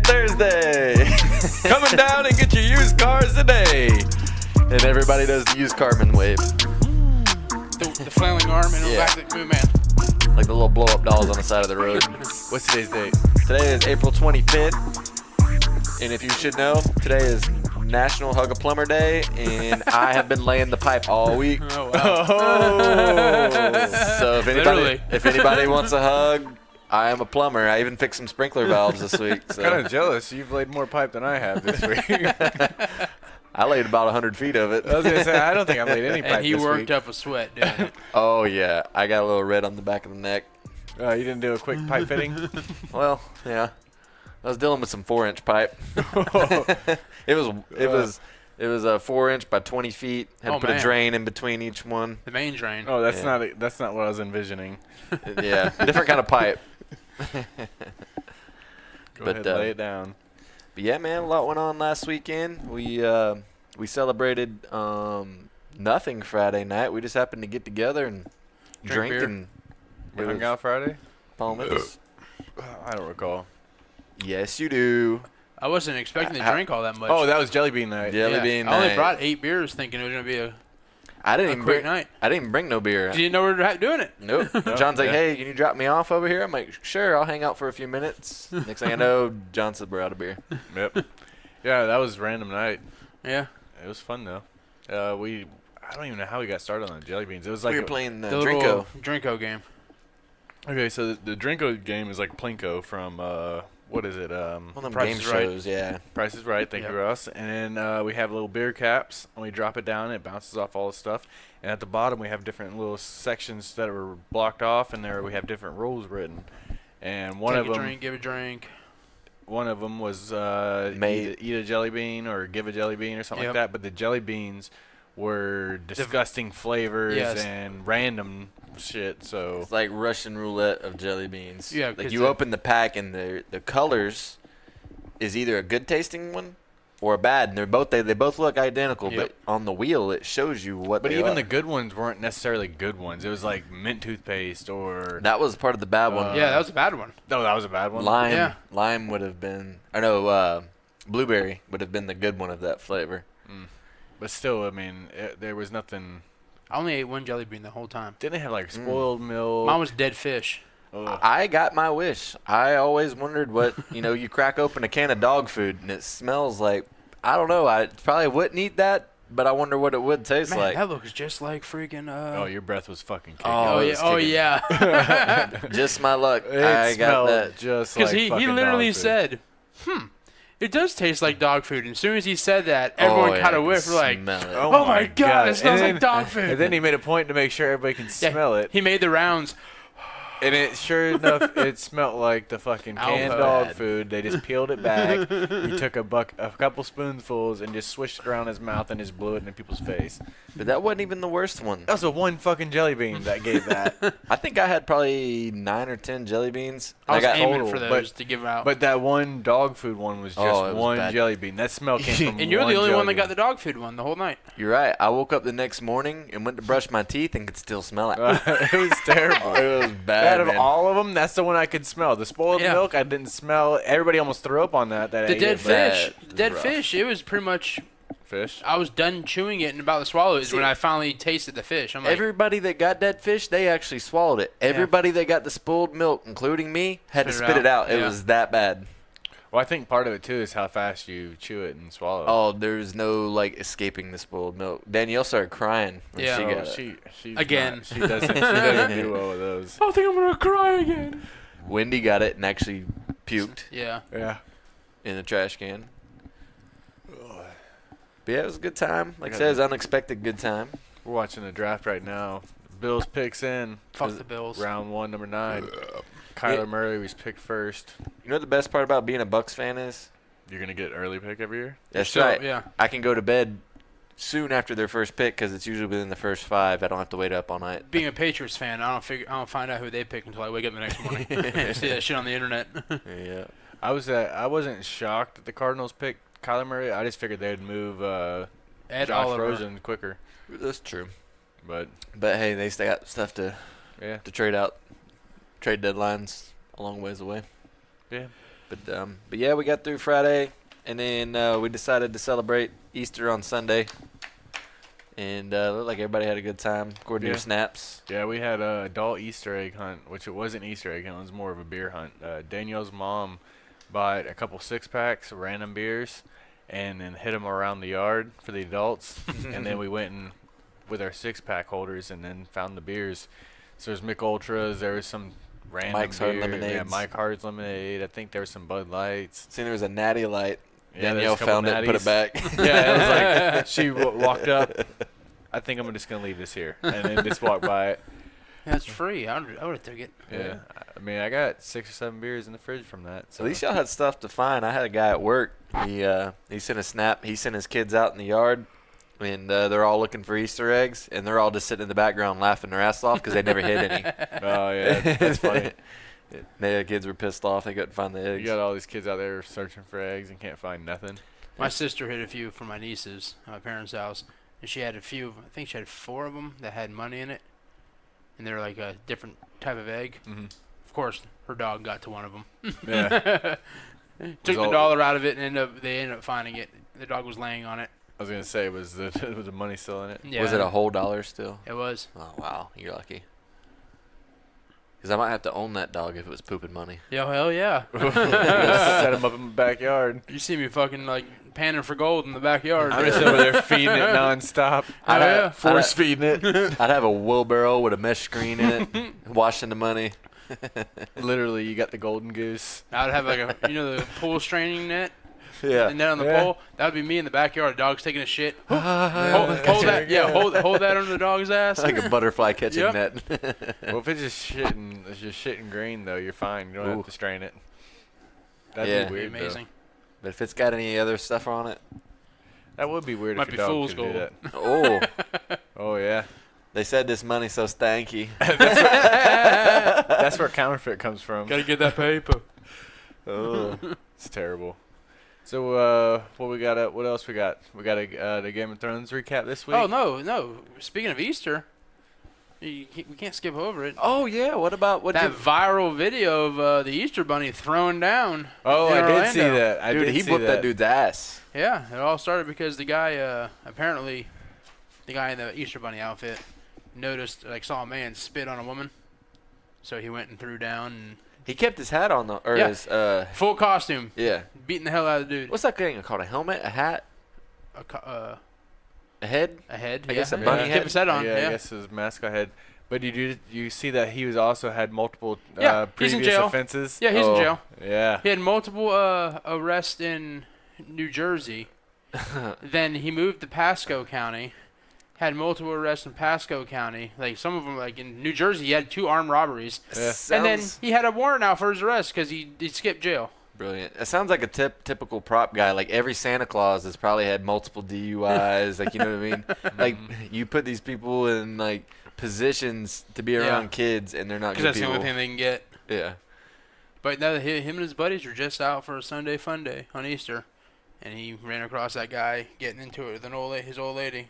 Thursday. Coming down and get your used cars today. And everybody does the used carman wave. The flailing arm and Yeah. back the movement. Like the little blow-up dolls on the side of the road. What's today's date? Today is April 25th. And if you should know, today is National Hug a Plumber Day. And I have been laying the pipe all week. Oh, wow. So if anybody wants a hug, I am a plumber. I even fixed some sprinkler valves this week. So. Kind of jealous. You've laid more pipe than I have this week. I laid about 100 feet of it. I was going to say, I don't think I've laid any pipe And he this worked week. up a sweat, didn't he? Oh, yeah. I got a little red on the back of the neck. You didn't do a quick pipe fitting? Well, yeah. I was dealing with some 4-inch pipe. It was a 4-inch by 20 feet. Had to put a drain in between each one. The main drain. Oh, that's not what I was envisioning. Yeah, different kind of pipe. Go ahead, lay it down. But yeah, man, a lot went on last weekend. We celebrated nothing Friday night. We just happened to get together and drink beer. and We hung out Friday? Palmettos. I don't recall. Yes, you do. I wasn't expecting to drink all that much. Oh, that was Jelly Bean night. Jelly bean I only night. brought 8 beers thinking it was going to be a I didn't even quick bring. night. I didn't even bring no beer. You didn't know we were doing it. Nope. John's like, hey, can you drop me off over here? I'm like, sure, I'll hang out for a few minutes. Next thing I know, John said we're out of beer. Yep. Yeah, that was a random night. Yeah. It was fun, though. I don't even know how we got started on the Jelly Beans. It was like We were playing the The Drinko. little Drinko game. Okay, so the Drinko game is like Plinko from, what is it? One of them Price game is Right. shows, yeah. Price is Right, thank you, Ross. And then we have little beer caps, and we drop it down, and it bounces off all the stuff. And at the bottom, we have different little sections that were blocked off, and there we have different rules written. And one Take of a them, drink, give a drink. one of them was Made- eat a jelly bean or give a jelly bean or something like that. But the jelly beans were disgusting flavors and random shit. So It's like Russian roulette of jelly beans. Yeah, like 'cause you open the pack and the colors is either a good tasting one or a bad, and they both look identical. Yep. But on the wheel, it shows you what. But they even are. the good ones weren't necessarily good ones. It was like mint toothpaste or that was part of the bad one. Yeah, that was a bad one. no, that was a bad one. Lime would have been. I know blueberry would have been the good one of that flavor. But still, I mean, there was nothing. I only ate one jelly bean the whole time. Didn't it have like spoiled milk? Mine was dead fish. Ugh. I got my wish. I always wondered what you crack open a can of dog food and it smells like. I don't know. I probably wouldn't eat that, but I wonder what it would taste Man, like. that looks just like freaking. Oh, your breath was fucking kicking. Oh, Oh it yeah. was Oh kicking. yeah. Just my luck. It I got smelled that. just Because like he fucking literally dog food. said, it does taste like dog food. And as soon as he said that, everyone yeah, kind I of can whiffed. We're like, smell it. oh my God, it smells And like dog food. And then he made a point to make sure everybody can Yeah, smell it. He made the rounds. And it sure enough, it smelled like the fucking canned Alpha. dog food. They just peeled it back. He took a couple spoonfuls and just swished it around his mouth and just blew it in people's face. But that wasn't even the worst one. That was a one fucking jelly bean that gave that. I think I had probably 9 or 10 jelly beans. I was got aiming total, for but- those to give out. But that one dog food one was just Oh, it was one bad. jelly bean. That smell came from and you're one the only jelly one that bean. got the dog food one the whole night. You're right. I woke up the next morning and went to brush my teeth and could still smell it. It was terrible. It was bad, Out of man. all of them, that's the one I could smell. The spoiled Yeah. milk, I didn't smell. Everybody almost threw up on that. The dead fish. That Dead was fish. It was pretty much. Fish. I was done chewing it and about to swallow it is See, when I finally tasted the fish. I'm like, Everybody that got dead fish, they actually swallowed it. Everybody that got the spoiled milk, including me, had to spit it out. It Yeah. was that bad. Well, I think part of it too is how fast you chew it and swallow it. Oh, there's no escaping the spoiled milk. Danielle started crying when Yeah. she Oh, got it. she's Again. not- she doesn't do well with those. I think I'm gonna cry again. Wendy got it and actually puked Yeah. Yeah. in the trash can. But yeah, it was a good time. Like I said, it was an unexpected good time. We're watching the draft right now. Bills picks in. Fuck the Bills. Round 1, number 9. Kyler Murray was picked first. You know what the best part about being a Bucks fan is? You're gonna get early pick every year. That's So, right. yeah. I can go to bed soon after their first pick because it's usually within the first 5. I don't have to wait up all night. Being a Patriots fan, I don't find out who they pick until I wake up the next morning. I see that shit on the internet. Yeah. I wasn't shocked that the Cardinals picked Kyler Murray. I just figured they'd move Ed Josh Oliver. Rosen quicker. That's true. But hey, they still got stuff to trade out. Trade deadlines a long ways away. Yeah. But yeah, we got through Friday, and then we decided to celebrate Easter on Sunday. And looked like everybody had a good time, according to your snaps. Yeah, we had a adult Easter egg hunt, which it wasn't Easter egg hunt. It was more of a beer hunt. Danielle's mom bought a couple 6-packs of random beers and then hid them around the yard for the adults. And then we went in with our 6-pack holders and then found the beers. So there's Mick Ultras. There was some random Mike's Hard beer. Lemonades. Yeah, Mike Hard's Lemonade. I think there was some Bud Lights. See, there was a Natty Light. Yeah, Danielle found it and put it back. Yeah, it was like she walked up. I think I'm just going to leave this here. And then just walk by it. That's free. I would have took it. Yeah. I mean, I got 6 or 7 beers in the fridge from that. So. At least y'all had stuff to find. I had a guy at work. He sent a snap. He sent his kids out in the yard, and they're all looking for Easter eggs, and they're all just sitting in the background laughing their ass off because they never hid any. Oh, yeah. That's funny. The kids were pissed off. They couldn't find the eggs. You got all these kids out there searching for eggs and can't find nothing. My sister hid a few from my nieces at my parents' house, and she had a few. I think she had 4 of them that had money in it, and they're like a different type of egg. Mm-hmm. Of course, her dog got to one of them. Yeah. Took the dollar out of it, and they ended up finding it. The dog was laying on it. I was going to say, was the money still in it? Yeah. Was it a whole dollar still? It was. Oh, wow. You're lucky. Because I might have to own that dog if it was pooping money. Yeah, hell yeah. Set him up in the backyard. You see me fucking like panning for gold in the backyard. I'm just over there feeding it nonstop. Force feeding it. I'd have a wheelbarrow with a mesh screen in it, washing the money. Literally, you got the golden goose. I'd have like the pool straining net. Yeah. The net on the pole. That would be me in the backyard. The dog's taking a shit. Hold that under the dog's ass. Like a butterfly catching net. Well, if it's just shitting green though, you're fine. You don't have to strain it. That'd be weird. Amazing. Though. But if it's got any other stuff on it, that would be weird. Might if be your dog fool's could do gold. that. oh, Oh yeah. they said this money's so stanky. That's where counterfeit comes from. Gotta get that paper. Oh, It's terrible. So what we got? What else we got? We got the Game of Thrones recap this week. Oh no! Speaking of Easter, we can't skip over it. oh yeah. What about That viral video of the Easter Bunny throwing down. Oh, in I did Orlando. see that. Dude, he whooped that dude's ass. Yeah, it all started because the guy apparently, the guy in the Easter Bunny outfit, noticed saw a man spit on a woman, so he went and threw down and. He kept his hat on, his Full costume. Yeah. Beating the hell out of the dude. What's that thing called? A helmet? A hat? A head? A head. I guess a yeah. bunny Kept head. his head on. Yeah, Yeah. I guess his mascot head. But you see that he was also had multiple he's in previous jail. offenses. Yeah, he's in jail. Yeah. He had multiple arrests in New Jersey. Then he moved to Pasco County. Had multiple arrests in Pasco County. Like some of them, like in New Jersey, he had 2 armed robberies. Yeah. And then he had a warrant out for his arrest because he skipped jail. Brilliant. It sounds like a typical prop guy. Like every Santa Claus has probably had multiple DUIs. Like, you know what I mean? Like you put these people in like positions to be around kids, and they're not good Because that's people. the only thing they can get. Yeah. But now him and his buddies were just out for a Sunday fun day on Easter, and he ran across that guy getting into it with his old lady.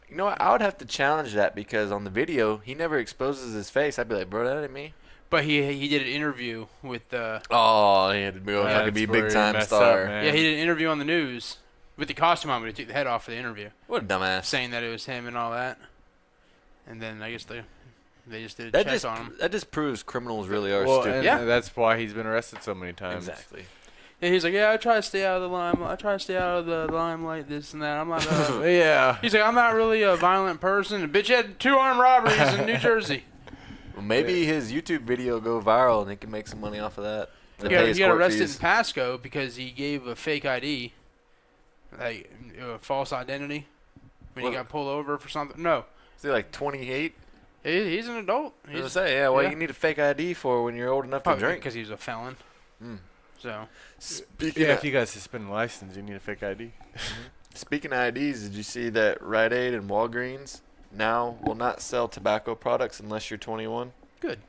You know what? I would have to challenge that because on the video he never exposes his face. I'd be like, bro, that ain't me. But he did an interview with Oh, he had to go fucking be big time star. yeah, he did an interview on the news with the costume on, but he took the head off for the interview, What a dumbass. saying that it was him and all that. And then I guess they just did a check on him. That just proves criminals really are Well, stupid. and Yeah. that's why he's been arrested so many times. Exactly. And he's like, yeah, I try to stay out of the limelight. I try to stay out of the limelight, this and that. I'm not. Yeah. He's like, I'm not really a violent person. The bitch had 2 armed robberies in New Jersey. Well, maybe his YouTube video will go viral and he can make some money off of that. To He pay his got court arrested fees. in Pasco because he gave a fake ID, like a false identity, when he What? got pulled over for something. No, Is he like 28? he's an adult. I was gonna say, yeah. What yeah. you need a fake ID for when you're old enough to drink? because he was a felon. Mm. So Speaking Yeah, of, if you got a suspended license, you need a fake ID. Speaking of IDs, did you see that Rite Aid and Walgreens now will not sell tobacco products unless you're 21? Good.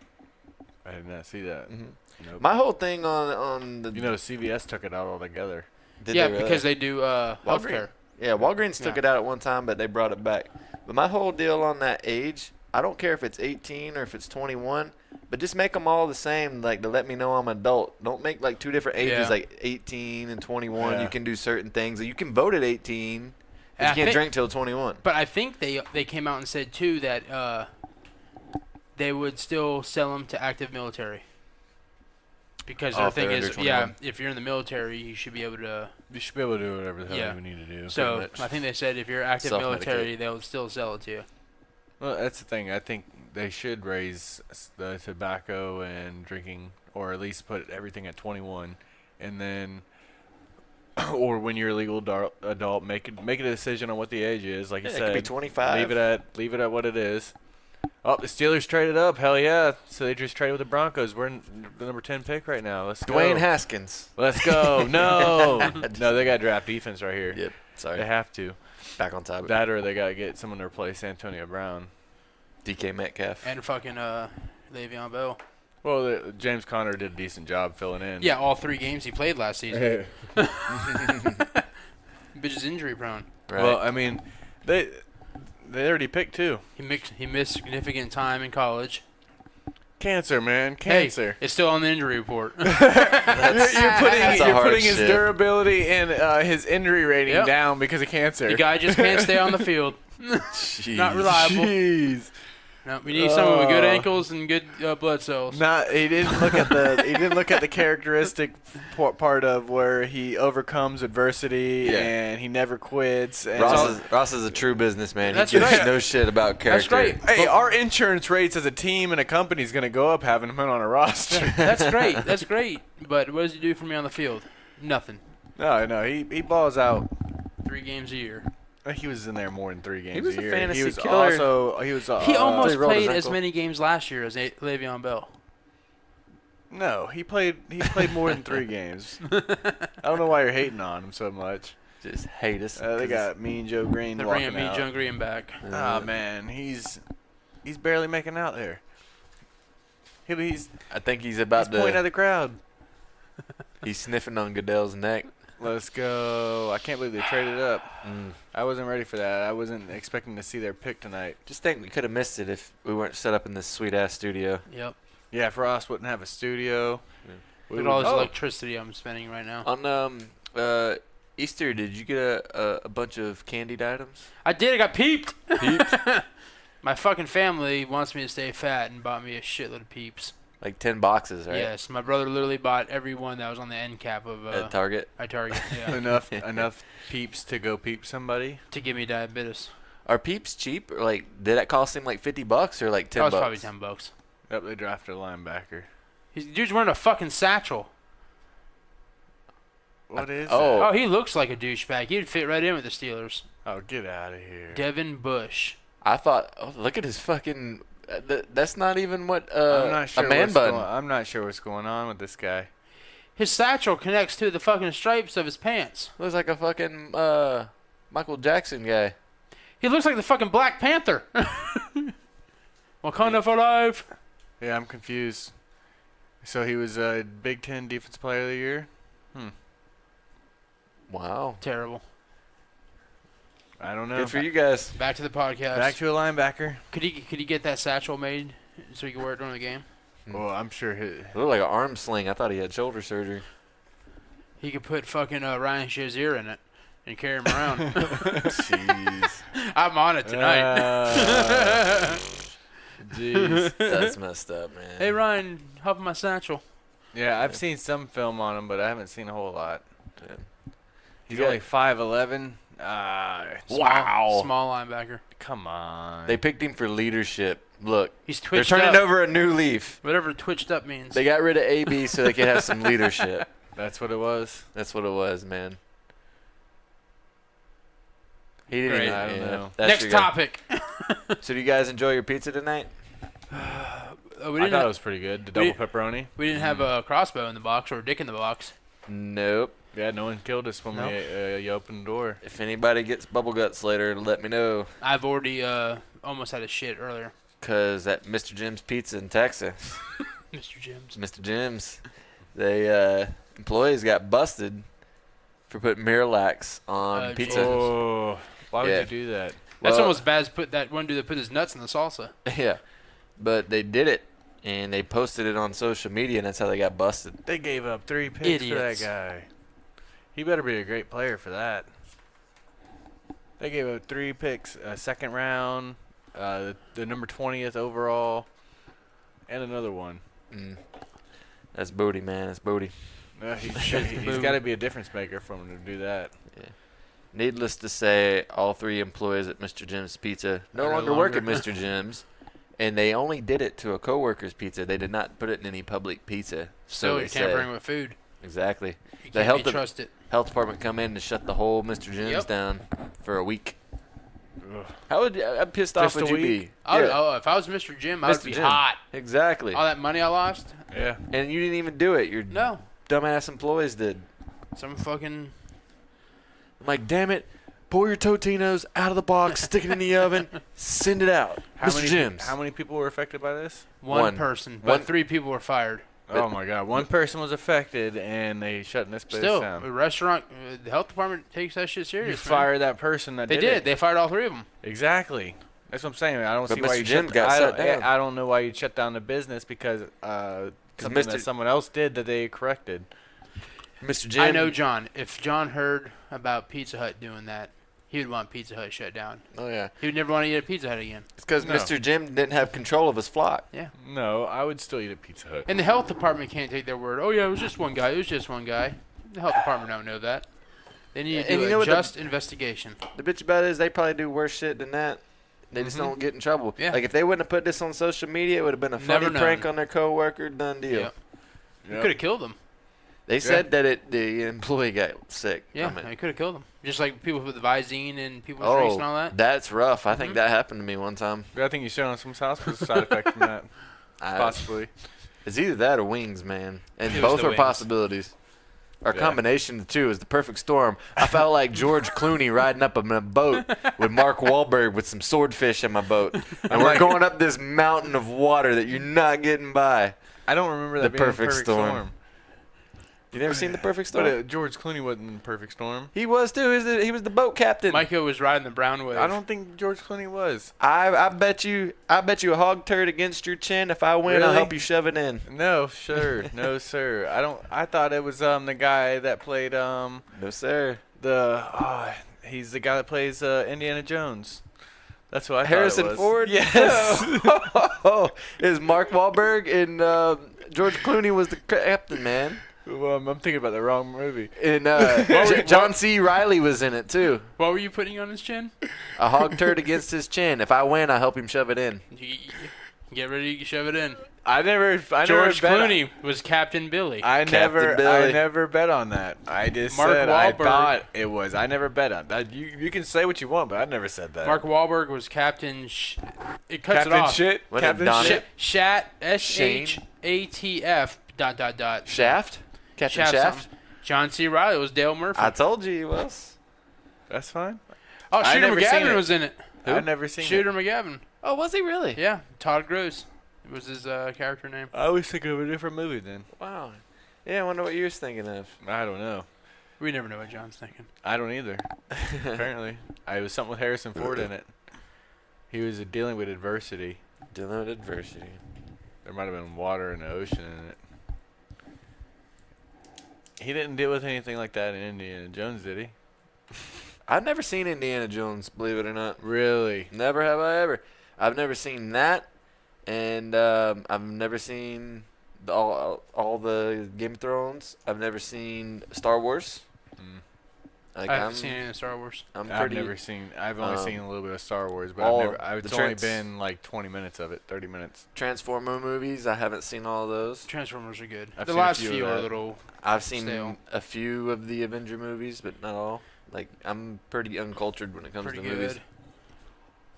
I did not see that. Mm-hmm. Nope. My whole thing on the CVS took it out altogether. did Yeah, they really? because they do healthcare. Yeah, Walgreens took it out at one time, but they brought it back. But my whole deal on that age, I don't care if it's 18 or if it's 21, but just make them all the same, like to let me know I'm an adult. Don't make like two different ages, Yeah. like 18 and 21. Yeah. You can do certain things. You can vote at 18, but And you I can't think- drink till 21. But I think they came out and said too that they would still sell them to active military. Because Oh, their if they're thing under is, 21. if you're in the military, you should be able to. You should be able to do whatever the hell Yeah. you need to do. So much. I think they said if you're active Self-medicate. military, they'll still sell it to you. Well, that's the thing. I think they should raise the tobacco and drinking, or at least put everything at 21, and then, or when you're a legal adult, make a decision on what the age is. Like you Yeah, it said, could be 25. Leave it at what it is. Oh, the Steelers traded up. Hell yeah! So they just traded with the Broncos. We're in the number 10 pick right now. Let's Dwayne go. Haskins. Let's go. No, no, they got draft defense right here. Yep. Sorry. They have to. Back on topic. That or they got to get someone to replace Antonio Brown. DK Metcalf. And fucking Le'Veon Bell. Well, James Conner did a decent job filling in. Yeah, all 3 games he played last season. Bitch is injury prone. Right. Well, I mean, they already picked 2. He missed significant time in college. Cancer, man, cancer. Hey, it's still on the injury report. You're putting That's a you're hard putting his shit. durability and his injury rating Yep. down because of cancer. The guy just can't stay on the field. Not reliable. Jeez. No, we need someone with good ankles and good blood cells. He didn't look at the characteristic part of where he overcomes adversity Yeah. and he never quits. And Ross is a true businessman. That's He gives right. no shit about character. That's great. Hey, our insurance rates as a team and a company is going to go up having him on a roster. That's great. That's great. But what does he do for me on the field? Nothing. No, he balls out. 3 games a year. He was in there more than 3 games was a a year. fantasy he was killer. also he was. He almost he rolled his played as ankle. many games last year as Le'Veon Bell. No, he played more than 3 games. I don't know why you're hating on him so much. Just hate us. They got Mean Joe Green They're walking bringing me out. John Green back. Oh man, he's barely making out there. He's I think he's about pointing at to. the crowd. He's sniffing on Goodell's neck. Let's go. I can't believe they traded up. Mm. I wasn't ready for that. I wasn't expecting to see their pick tonight. Just think we could have missed it if we weren't set up in this sweet ass studio. Yep. Yeah, if Ross wouldn't have a studio. Look at all this electricity I'm spending right now. On Easter, did you get a bunch of candied items? I did. I got peeped. Peeps? My fucking family wants me to stay fat and bought me a shitload of peeps. Like 10 boxes, right? Yes, my brother literally bought every one that was on the end cap of At Target. at Target. Yeah, enough peeps to go peep somebody. to give me diabetes. Are Peeps cheap? Or like, did that cost him like $50 or like 10 That was bucks? probably $10. Yep, they drafted a linebacker. Dude's wearing a fucking satchel. What is Oh. Oh, he looks like a douchebag. He'd fit right in with the Steelers. that? Oh, get out of here. Devin Bush. I thought, oh, look at his fucking. That's not even what I'm not sure a man bun. I'm not sure what's going on with this guy. His satchel connects to the fucking stripes of his pants. Looks like a fucking Michael Jackson guy. He looks like the fucking Black Panther. Wakanda for life. Yeah, I'm confused. So he was a Big Ten Defensive Player of the Year? Wow. Terrible. I don't know. Good for you guys. Back to the podcast. Back to a linebacker. Could he get that satchel made so he could wear it during the game? Well, I'm sure It looked like an arm sling. I thought he had shoulder surgery. He could put fucking Ryan Shazier in it and carry him around. Jeez. I'm on it tonight. Jeez. That's messed up, man. Hey Ryan, hop in my satchel. Yeah, I've seen some film on him, but I haven't seen a whole lot. Yeah. He's only 5'11". Wow. Small linebacker. Come on. They picked him for leadership. Look, He's they're twitched turning up. over a new leaf. Whatever twitched up means. They got rid of AB so they could have some leadership. That's what it was. That's what it was, man. He didn't. Great. Even, I don't know. That's Next your guy. topic. So, do you guys enjoy your pizza tonight? We I didn't thought it have, was pretty good. The double we- pepperoni. we didn't have a crossbow in the box or a dick in the box. Nope. Yeah, no one killed us when you opened the door. If anybody gets bubble guts later, let me know. I've already almost had a shit earlier. Cause at Mr. Jim's Pizza in Texas, Mr. Jim's, they employees got busted for putting Miralax on pizza. Oh, why would Yeah. you do that? That's Well- almost as bad as put that one dude that put his nuts in the salsa. Yeah, but they did it, and they posted it on social media, and that's how they got busted. They gave up 3 picks Idiots. for that guy. He better be a great player for that. They gave up 3 picks, a second round, the number 20th overall, and another one. That's booty, man. That's booty. He's got to be a difference maker for him to do that. Needless to say, all 3 employees at Mr. Jim's Pizza no longer work at Mr. Jim's, and they only did it to a coworker's pizza. They did not put it in any public pizza. So they you're say. tampering with food. Exactly. You The can't be trusted. health department come in to shut the whole Mr. Jim's Yep. down for a week. Ugh. How pissed off Just would a you week? be? Oh, if I was Mr. Jim, I would Mr. be Jim. hot. Exactly. All that money I lost? Yeah. And you didn't even do it. Your No. dumbass employees did. Some fucking... I'm like, damn it. Pull your Totinos out of the box, stick it in the oven, send it out. Mr. Jim's. How many people were affected by this? One person, but One- 3 people were fired. Oh my God! One person was affected, and they shutting this place Still, down. the restaurant, the health department takes that shit serious. You man. fire that person that They did did. it. They fired all 3 of them. Exactly. That's what I'm saying. I don't But see why Mr. you Jim shut. got I shut don't- down. I don't know why you shut down the business because something Mr. that someone else did that they corrected. Mr. Jim. I know John. If John heard about Pizza Hut doing that, he would want Pizza Hut shut down. Oh, yeah. He would never want to eat at Pizza Hut again. It's because No. Mr. Jim didn't have control of his flock. Yeah. No, I would still eat at Pizza Hut. And the health department can't take their word. Oh, yeah, it was just one guy. It was just one guy. The health department don't know that. They need to And do you know a what the- just investigation. The bitch about it is they probably do worse shit than that. They just Mhm. don't get in trouble. Yeah. Like, if they wouldn't have put this on social media, it would have been a funny Never known. prank on their coworker. Done deal. Yep. You Yep. could have killed him. They said that the employee got sick. Yeah, from it. you could have killed him. Just like people with the Visine and people with drinks and all that. That's rough. I think Mhm. that happened to me one time. I think you showed on someone's house was a side effect from that, possibly. It's either that or wings, man. And It was both the are wings. possibilities. Our Yeah. combination of the two is the perfect storm. I felt like George Clooney riding up in a boat with Mark Wahlberg with some swordfish in my boat. And we're going up this mountain of water that you're not getting by. I don't remember The that being perfect a perfect storm. storm. You never seen The Perfect Storm? But George Clooney wasn't in the perfect storm. He was too. He was the boat captain. Micah was riding the brown wave. I don't think George Clooney was. I bet you a hog turd against your chin. If I win, I'll Really? help you shove it in. No, sure, no, sir. I thought it was the guy that played No, sir. he's the guy that plays Indiana Jones. That's what I Harrison thought it was. Ford? Yes. Is Mark Wahlberg and George Clooney was the captain, man. Well, I'm thinking about the wrong movie. And John C. Riley was in it too. What were you putting on his chin? A hog turd against his chin. If I win, I help him shove it in. Get ready to shove it in. I never George bet Clooney was Captain Billy. I Captain Billy. never bet on that. I just Mark said I Wahlberg. thought it was. I never bet on that. You can say what you want, but I never said that. Mark Wahlberg was Captain. It cuts Captain it off. Shit. Wasn't it Captain Donnie? Shit. Shat. Shane? SHATF. ... Shaft? Captain Shaft Shaft? something. John C. Riley was Dale Murphy. I told you he was. That's fine. Oh, I Shooter never seen McGavin it. was in it. I've never seen Shooter it. McGavin. Oh, was he really? Yeah, Todd Gross was his character name. I always think of a different movie then. Wow. Yeah, I wonder what you was thinking of. I don't know. We never know what John's thinking. I don't either. Apparently, it was something with Harrison Ford in it. He was dealing with adversity. Dealing with adversity. There might have been water in the ocean in it. He didn't deal with anything like that in Indiana Jones, did he? I've never seen Indiana Jones, believe it or not. Really? Never have I ever. I've never seen that, and I've never seen all the Game of Thrones. I've never seen Star Wars. Mm. Like, I haven't seen any of Star Wars. I'm I've pretty. never seen. I've only seen a little bit of Star Wars, but all I've never. It's the only trans- been like 20 minutes of it, 30 minutes. Transformer movies. I haven't seen all of those. Transformers are good. I've The seen a last few of few are a that. little. I've seen Stale. a few of the Avenger movies, but not all. Like, I'm pretty uncultured when it comes Pretty to good. movies.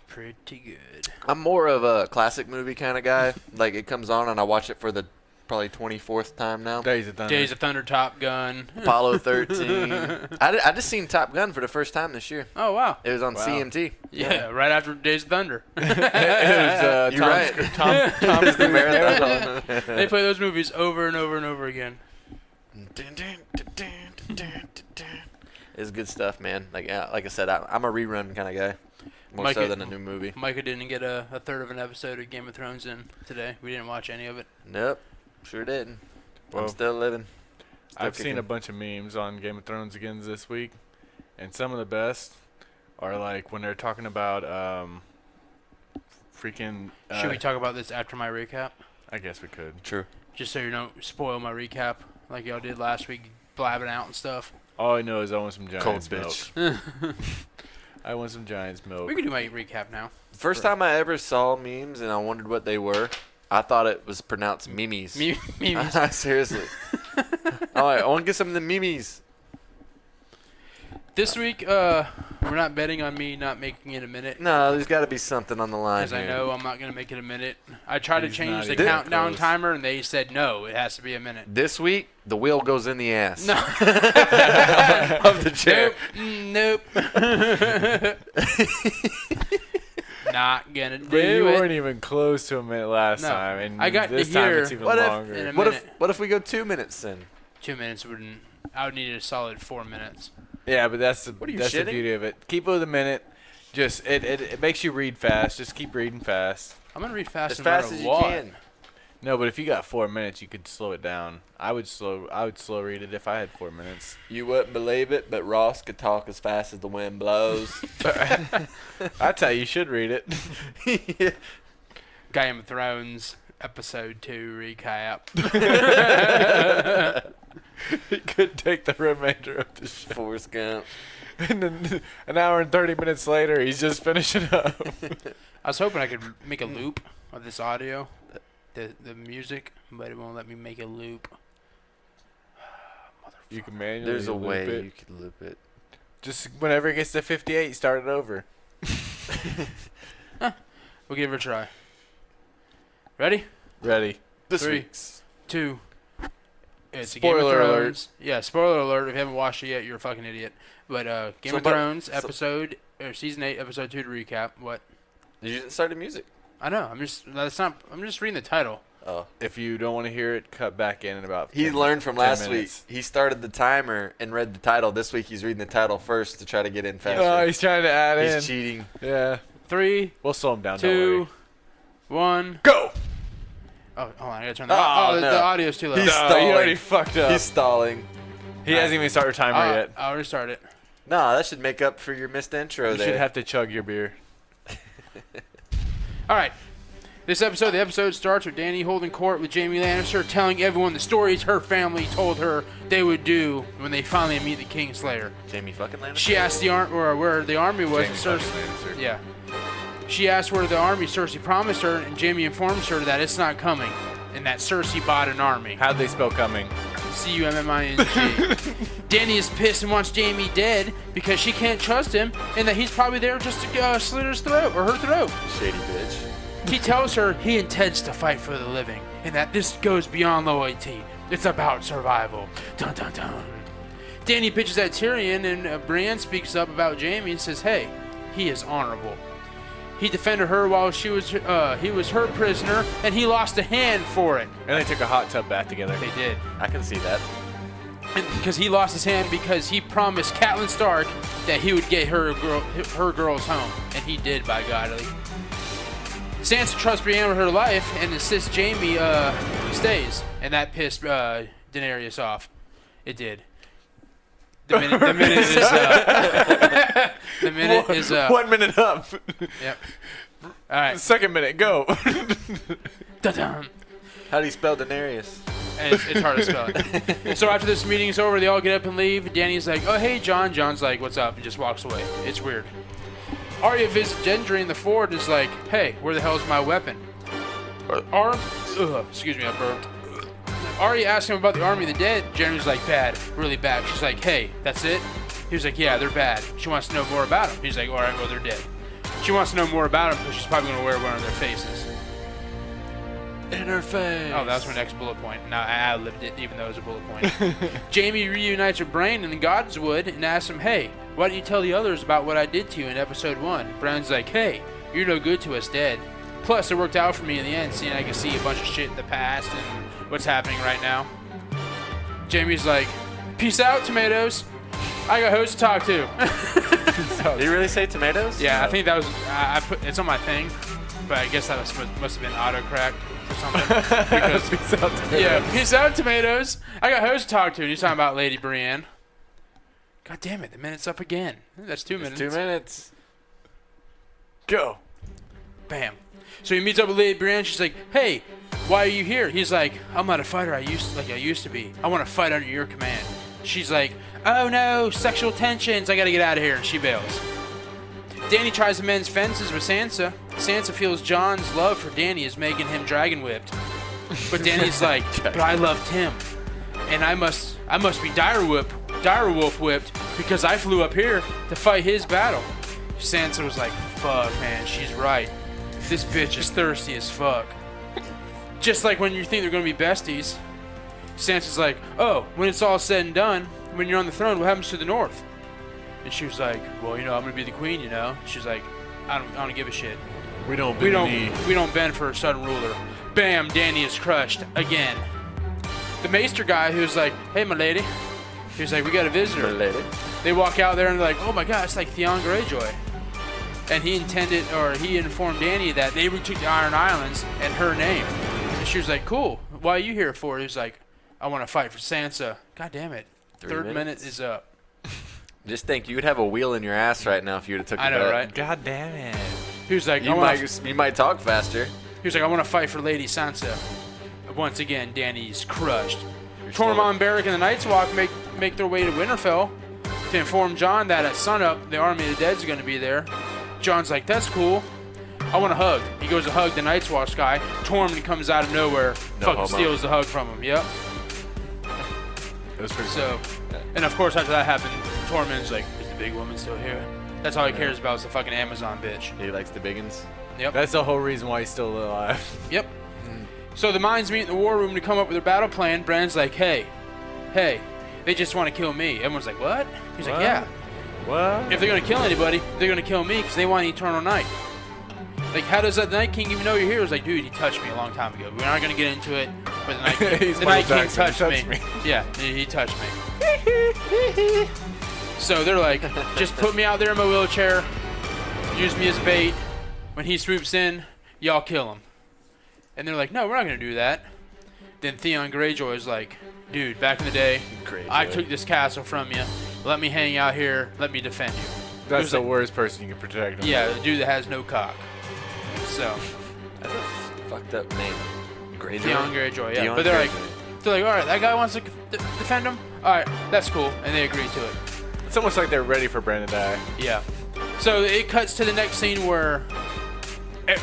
Pretty good. I'm more of a classic movie kind of guy. Like, it comes on and I watch it for the probably 24th time now. Days of Thunder. Days of Thunder, Top Gun. Apollo 13. I just seen Top Gun for the first time this year. Oh, wow. It was on CMT. Yeah, right after Days of Thunder. It was You're right. Tom's the marathon. They play those movies over and over and over again. It's good stuff, man. Like I said, I'm a rerun kind of guy, more Micah- so than a new movie. Micah didn't get a third of an episode of Game of Thrones in today. We didn't watch any of it. Nope, sure didn't. Well, I'm still living. Still I've seen a bunch of memes on Game of Thrones again this week, and some of the best are like when they're talking about freaking. Should we talk about this after my recap? I guess we could. True. Just so you don't spoil my recap like y'all did last week, blabbing out and stuff. All I know is I want some Cold Giants bitch. milk. I want some Giants milk. We can do my recap now. First time I ever saw memes and I wondered what they were, I thought it was pronounced memes. Memes. Seriously. All right, I want to get some of the memes. This week, we're not betting on me not making it a minute. No, there's got to be something on the line Because I here. know I'm not going to make it a minute. I tried to He's change not the even countdown close. timer, and they said no, it has to be a minute. This week, the wheel goes in the ass No. of the chair. Nope. Not going to do But you it. weren't even close to a minute last No. time, and I got to this time hear- it's even What if- longer. in a What minute. if we go 2 minutes then? 2 minutes wouldn't. I would need a solid 4 minutes. Yeah, but that's the What are you, that's the shitting? beauty of it. Keep it with a minute. Just it makes you read fast. Just keep reading fast. I'm going to read fast As no fast matter as you what. can. No, but if you got 4 minutes, you could slow it down. I would slow read it if I had 4 minutes. You wouldn't believe it, but Ross could talk as fast as the wind blows. I tell you, you should read it. Yeah. Game of Thrones episode 2 recap. It could take the remainder of the show. Forrest Gump. And then an hour and 30 minutes later, he's just finishing up. I was hoping I could make a loop of this audio, the music, but it won't let me make a loop. You can manually There's a loop way it. you could loop it. Just whenever it gets to 58, start it over. We'll give it a try. Ready? Ready. This 3, week's 2. It's Spoiler Game of alert. Thrones. Yeah, spoiler alert. If you haven't watched it yet, you're a fucking idiot. But Game So, of but- Thrones so- episode or season 8, episode 2 to recap. What? You didn't start the music. I know. I'm just reading the title. Oh. If you don't want to hear it, cut back in about. He 10 learned from 10 last week. minutes. He started the timer and read the title. This week he's reading the title first to try to get in faster. Oh, he's trying to add in. He's cheating. Yeah. 3, We'll slow him down. Don't 2, worry. 1. Go. Oh, hold on. I gotta turn the. Oh, the no. audio's too low. He's No, stalling. he already fucked up. He's stalling. He hasn't even started the timer yet. I'll restart it. No, that should make up for your missed intro You there. should have to chug your beer. All right. The episode starts with Dany holding court with Jaime Lannister, telling everyone the stories her family told her they would do when they finally meet the Kingslayer. Jamie fucking Lannister. She asked where the army was. Jaime and fucking Lannister. Yeah. She asked where the army Cersei promised her, and Jaime informs her that it's not coming, and that Cersei bought an army. How'd they spell coming? Cumming. Dany is pissed and wants Jaime dead because she can't trust him, and that he's probably there just to slit his throat or her throat. Shady bitch. He tells her he intends to fight for the living, and that this goes beyond loyalty. It's about survival. Dun dun dun. Dany pitches at Tyrion, and Brienne speaks up about Jaime and says, "Hey, he is honorable. He defended her while he was her prisoner, and he lost a hand for it." And they took a hot tub bath together. They did. I can see that. And because he lost his hand because he promised Catelyn Stark that he would get her girls home, and he did, by godly. Sansa trusts Brienne with her life and insists Jaime stays, and that pissed Daenerys off. It did. The minute is 1 minute up. Yep. All right. Second minute, go. Dun-dun. How do you spell Daenerys? And it's hard to spell it. So after this meeting's over, they all get up and leave. Danny's like, "Oh, hey, John." John's like, "What's up?" and just walks away. It's weird. Arya visits Gendry in the fort and is like, "Hey, where the hell's my weapon?" Excuse me, I burped. Arya asks him about the army of the dead. Gendry's like, "Bad, really bad." She's like, "Hey, that's it?" He was like, "Yeah, they're bad." She wants to know more about them. He's like, "All right, well, they're dead." She wants to know more about them because she's probably going to wear one of their faces. In her face. Oh, that was my next bullet point. Now I ad-libbed it, even though it was a bullet point. Jamie reunites with Brain in Godswood and asks him, hey, why didn't you tell the others about what I did to you in episode 1? Brown's like, hey, you're no good to us dead. Plus, it worked out for me in the end, seeing I can see a bunch of shit in the past and what's happening right now. Jamie's like, peace out, tomatoes. I got hoes to talk to. Did you really say tomatoes? Yeah, no. I think that was, I put it's on my thing, but I guess that must have been auto-correct or something. Because, peace out, tomatoes. Yeah, peace out, tomatoes. I got hoes to talk to. And he's talking about Lady Brienne. God damn it, the minute's up again. That's 2 minutes. 2 minutes. Go. Bam. So he meets up with Lady Brienne. She's like, hey, why are you here? He's like, I'm not a fighter I used to be. I want to fight under your command. She's like, oh no, sexual tensions. I got to get out of here. And she bails. Dany tries to mend fences with Sansa. Sansa feels Jon's love for Dany is making him dragon whipped. But Dany's like, but I loved him. And I must be direwolf whipped because I flew up here to fight his battle. Sansa was like, fuck, man, she's right. This bitch is thirsty as fuck. Just like when you think they're going to be besties, Sansa's like, oh, when it's all said and done, when you're on the throne, what happens to the North? And she was like, well, I'm going to be the queen, She's like, I don't give a shit. We don't bend for a sudden ruler. Bam, Dany is crushed again. The Maester guy who's like, hey, my lady. He was like, we got a visitor. My lady. They walk out there and they're like, oh my god, it's like Theon Greyjoy. And he informed Dany that they retook the Iron Islands and her name. And she was like, cool, why are you here for? He was like, I want to fight for Sansa. God damn it. 3 Third minutes. minute is up. Just think, you would have a wheel in your ass right now if you would have took the I know, bet. right? God damn it. He was like, You might talk faster. He was like, I want to fight for Lady Sansa. Once again, Dany's crushed. You're Tormund, Beric, and the Night's Walk make their way to Winterfell to inform Jon that at sunup, the army of the dead is going to be there. Jon's like, that's cool. I want a hug. He goes to hug the Night's Watch guy. Tormund comes out of nowhere, steals the hug from him. Yep. It was pretty so, and of course, after that happened, Tormund's like, is the big woman still here? That's all he cares about is the fucking Amazon bitch. He likes the biggins. Yep. That's the whole reason why he's still alive. Yep. So the minds meet in the war room to come up with their battle plan. Brand's like, hey, they just want to kill me. Everyone's like, what? He's like, yeah. What? If they're going to kill anybody, they're going to kill me because they want eternal night. Like, how does that Night King even know you're here? It's like, dude, he touched me a long time ago. We're not going to get into it, but the Night King, touched me. Yeah, he touched me. So they're like, just put me out there in my wheelchair, use me as bait. When he swoops in, y'all kill him. And they're like, no, we're not going to do that. Then Theon Greyjoy is like, dude, back in the day, I took this castle from you. Let me hang out here. Let me defend you. That's the worst person you can protect him. Yeah, the dude that has no cock. So. That's a fucked up name. Greyjoy? Theon Greyjoy, yeah. Theon But they're Greyjoy. like, all right, that guy wants to defend him? All right, that's cool. And they agree to it. It's almost like they're ready for Bran to die. Yeah. So it cuts to the next scene where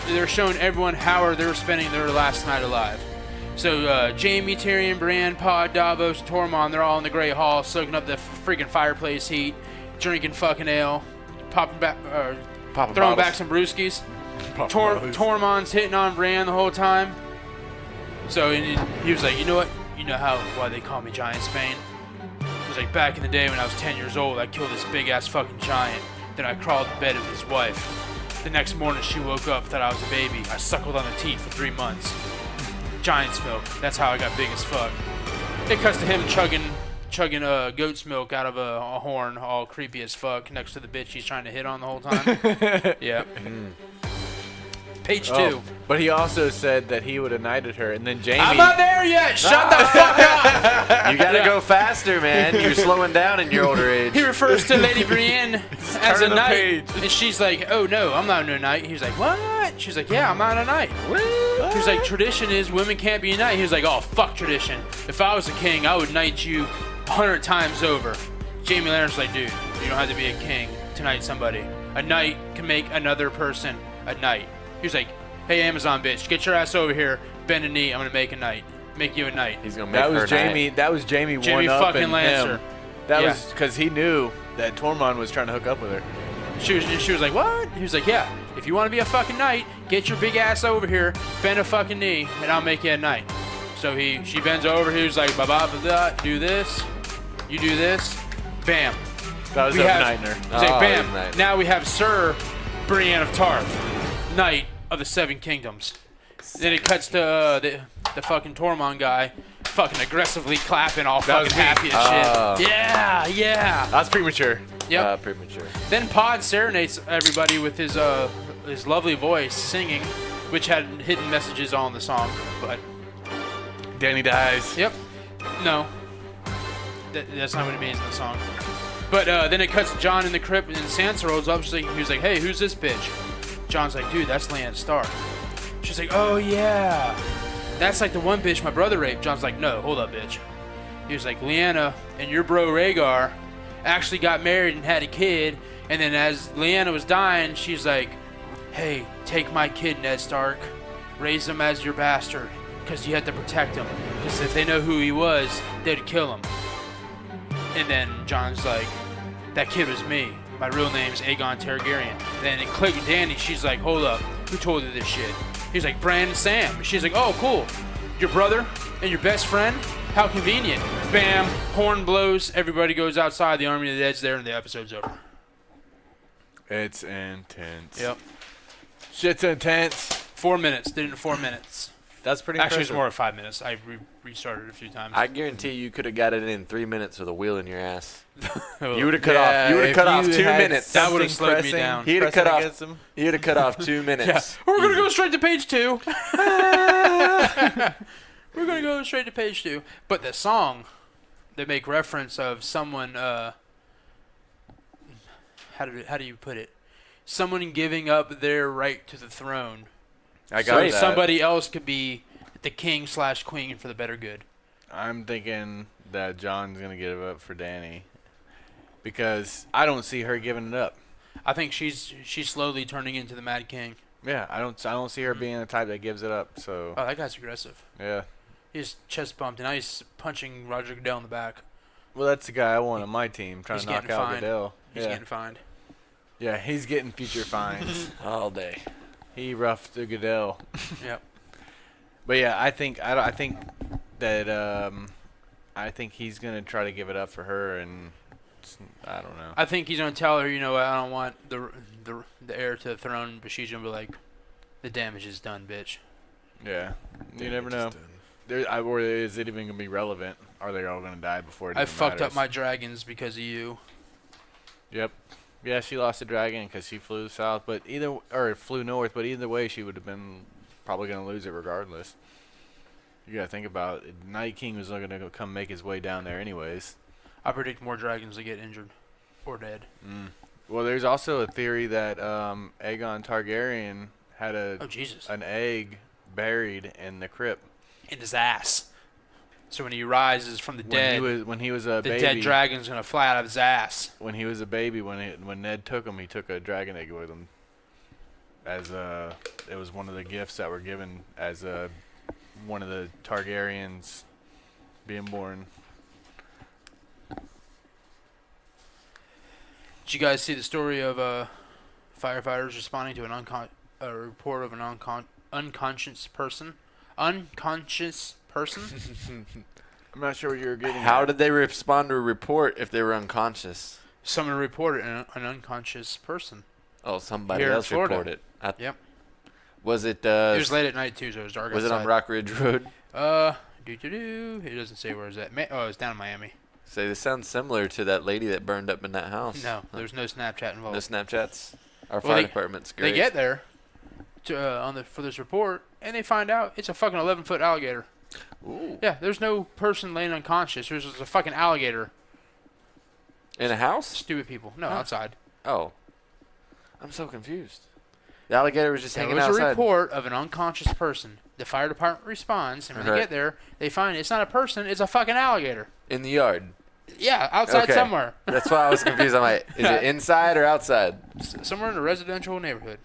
they're showing everyone how they're spending their last night alive. So Jaime, Tyrion, Bran, Pod, Davos, Tormund, they're all in the Great Hall, soaking up the freaking fireplace heat, drinking fucking ale, throwing back some brewskis. Tormund's hitting on Bran the whole time. So he was like, you know what? You know why they call me Giant Spain? It was like, back in the day when I was 10 years old, I killed this big ass fucking giant. Then I crawled in bed with his wife. The next morning she woke up, thought I was a baby. I suckled on the teat for 3 months. Giant's milk. That's how I got big as fuck. It cuts to him chugging goat's milk out of a horn, all creepy as fuck, next to the bitch he's trying to hit on the whole time. Yeah. Page 2. But he also said that he would have knighted her, and then Jaime... I'm not there yet! Shut the fuck up! You gotta go faster, man. You're slowing down in your older age. He refers to Lady Brienne as a knight, page. and she's like, oh no, I'm not no knight. He was like, what? She's like, yeah, I'm not a knight. What? He was like, tradition is women can't be a knight. He was like, oh, fuck tradition. If I was a king, I would knight you 100 times over. Jaime Lannister's like, dude, you don't have to be a king to knight somebody. A knight can make another person a knight. He was like, hey, Amazon bitch, get your ass over here, bend a knee, I'm gonna make you a knight. He's gonna make her Jaime. That was Jaime Jaime one up fucking in Lannister. him. That was because he knew that Tormund was trying to hook up with her. She was like, what? He was like, yeah. if you want to be a fucking knight, get your big ass over here, bend a fucking knee, and I'll make you a knight. So she bends over, he was like, blah, blah, blah, blah, do this, you do this, bam. That was He's Nightner. like, bam, now we have Sir Brienne of Tarth, Knight of the Seven Kingdoms. Then it cuts to the fucking Tormund guy, fucking aggressively clapping, all fucking happy as shit. Yeah. That's premature. Yep. Premature. Then Pod serenades everybody with his lovely voice singing, which had hidden messages on the song, but... Danny dies. Yep. No. That's not what it means in the song. But then it cuts to Jon in the crypt, and Sansa rolls up. He was like, hey, who's this bitch? Jon's like, dude, that's Lyanna Stark. She's like, oh, yeah. That's like the one bitch my brother raped. Jon's like, no, hold up, bitch. He was like, Lyanna and your bro Rhaegar actually got married and had a kid. And then as Lyanna was dying, she's like, hey, take my kid, Ned Stark. Raise him as your bastard. Because you had to protect him. Because if they know who he was, they'd kill him. And then Jon's like, that kid was me. My real name's Aegon Targaryen. Then it clicked with Danny. She's like, hold up. Who told you this shit? He's like, Bran and Sam. She's like, oh, cool. Your brother and your best friend? How convenient. Bam. Horn blows. Everybody goes outside. The Army of the Dead's there, and the episode's over. It's intense. Yep. Shit's intense. 4 minutes. Did it in 4 minutes. That's pretty Actually, impressive. it's more than 5 minutes. I restarted a few times. I guarantee you could have got it in 3 minutes with a wheel in your ass. Oh. You would have cut off. You would have cut off 2 minutes. That would have slowed me down. He'd have cut off. You'd have cut off 2 minutes. Yeah. We're gonna go straight to page 2. We're gonna go straight to page 2. But the song, they make reference of someone. How do you put it? Someone giving up their right to the throne. I got that. Somebody else could be the king/queen for the better good. I'm thinking that Jon's gonna give it up for Danny because I don't see her giving it up. I think she's slowly turning into the Mad King. Yeah, I don't see her being the type that gives it up. So. Oh, that guy's aggressive. Yeah. He's chest bumped, and now he's punching Roger Goodell in the back. Well, that's the guy I want on my team, trying to knock out Goodell. He's getting fined. Yeah, he's getting future fines all day. He roughed the Goodell. Yep. But yeah, I think he's gonna try to give it up for her, and I don't know. I think he's gonna tell her, you know what, I don't want the heir to the throne, but she's gonna be like, the damage is done, bitch. Yeah, you never know. Or is it even gonna be relevant? Are they all gonna die before it? I fucked up my dragons because of you. Yep. Yeah, she lost a dragon because she flew south, flew north. But either way, she would have been probably gonna lose it regardless. You gotta think about it. Night King was not gonna come make his way down there anyways. I predict more dragons to get injured or dead. Well, there's also a theory that Aegon Targaryen had an egg buried in the crypt. In his ass. So when he rises from the dead, when he was a baby, the dead dragon's gonna fly out of his ass. When he was a baby, when Ned took him, he took a dragon egg with him. As it was one of the gifts that were given as one of the Targaryens being born. Did you guys see the story of firefighters responding to a report of an unconscious person? Unconscious person? I'm not sure what you're getting How at. did they respond to a report if they were unconscious? Someone reported an unconscious person. Oh, somebody Here in else Florida. reported. Yep. Was it? It was late at night too, so it was dark. Was outside. it on Rock Ridge Road? It doesn't say where it's at. It's down in Miami. Say, this sounds similar to that lady that burned up in that house. No, there's no Snapchat involved. No Snapchats. Our fire department's great. They get there for this report, and they find out it's a fucking 11-foot alligator. Ooh. Yeah, there's no person laying unconscious. There's just a fucking alligator. In a house? Stupid people. No, outside. Oh. I'm so confused. The alligator was just hanging outside. There was outside. a report of an unconscious person. The fire department responds, and when they get there, they find it's not a person, it's a fucking alligator. In the yard? Yeah, outside somewhere. That's why I was confused. I'm like, is it inside or outside? Somewhere in a residential neighborhood.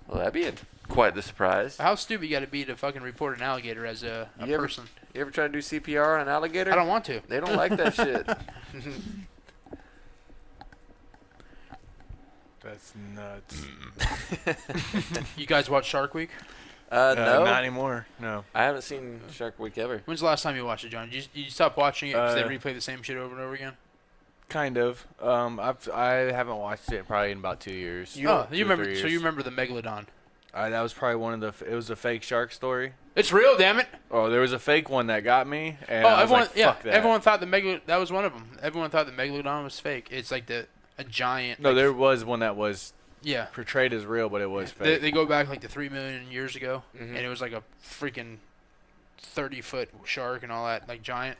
Well, that'd be quite the surprise. How stupid you got to be to fucking report an alligator as a person? You ever try to do CPR on an alligator? I don't want to. They don't like that shit. That's nuts. You guys watch Shark Week? No, Not anymore. No. I haven't seen Shark Week ever. When's the last time you watched it, John? You stop watching it because they replay the same shit over and over again? Kind of. I haven't watched it probably in about 2 years. You remember? So you remember the Megalodon? That was probably one of the. It was a fake shark story. It's real, damn it! Oh, there was a fake one that got me, and I was everyone, like, fuck that. everyone thought that was one of them. Everyone thought the Megalodon was fake. It's like a giant. No, like, there was one that was yeah portrayed as real, but it was fake. They go back like to 3 million years ago, Mhm. and it was like a freaking 30-foot shark and all that, like giant.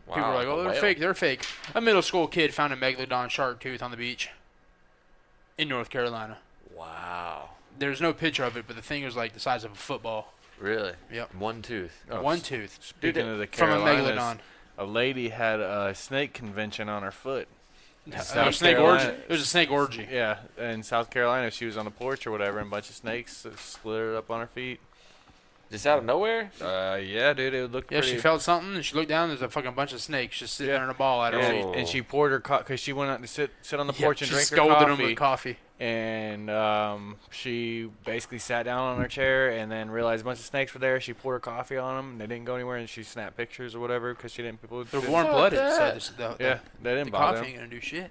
Wow, People were like, a "Oh, they're whale. fake. They're fake." A middle school kid found a Megalodon shark tooth on the beach in North Carolina. Wow. There's no picture of it, but the thing was like the size of a football. Really? Yep. One tooth. Oh, One tooth Speaking of the from a Carolinas, Megalodon. a lady had a snake convention on her foot. Snake orgy. It was a snake orgy. Yeah, in South Carolina, she was on the porch or whatever, and a bunch of snakes slithered up on her feet. Just out of nowhere? Yeah, dude, it looked Yeah, pretty. she felt something, and she looked down. There's a fucking bunch of snakes just sitting Yeah. there in a ball at her feet. Oh. And she poured her because she went out to sit on the porch and she drink her scolded coffee. him with coffee. And she basically sat down on her chair and then realized a bunch of snakes were there. She poured her coffee on them. And they didn't go anywhere, and she snapped pictures or whatever because she didn't. People. They're didn't- warm-blooded, Fuck so that. Yeah, they the didn't bother coffee them. ain't gonna do shit.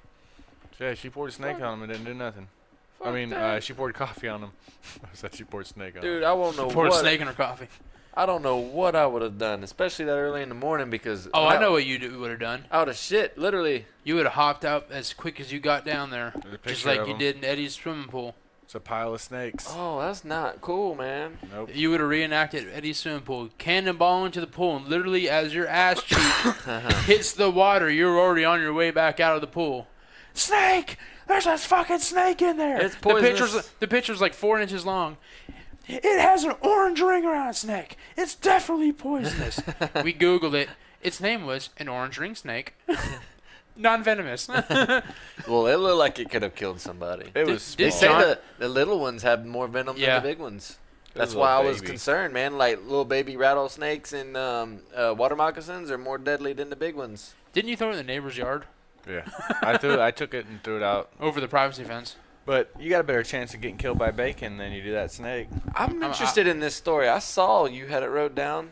Yeah, she poured a snake on them and didn't do nothing. I Fuck mean, that. she poured coffee on them. I said she poured snake on them. Dude, I won't know Poured a what. snake in her coffee. I don't know what I would have done, especially that early in the morning because. Oh, I know what you would have done. Out of shit, literally. You would have hopped up as quick as you got down there, There's a just picture like of you 'em. did in Eddie's swimming pool. It's a pile of snakes. Oh, that's not cool, man. Nope. You would have reenacted Eddie's swimming pool, cannonball into the pool, and literally as your ass cheek hits the water, you're already on your way back out of the pool. Snake! There's a fucking snake in there. It's poisonous. The picture's like 4 inches long. It has an orange ring around its neck. It's definitely poisonous. We Googled it. Its name was an orange ring snake. Non-venomous. Well, it looked like it could have killed somebody. It was They Did say John- the little ones have more venom Yeah. than the big ones. It That's was a why I little was baby. concerned, man. Like little baby rattlesnakes and water moccasins are more deadly than the big ones. Didn't you throw it in the neighbor's yard Yeah. I took it and threw it out. over the privacy fence? But you got a better chance of getting killed by bacon than you do that snake. I'm interested in this story. I saw you had it wrote down.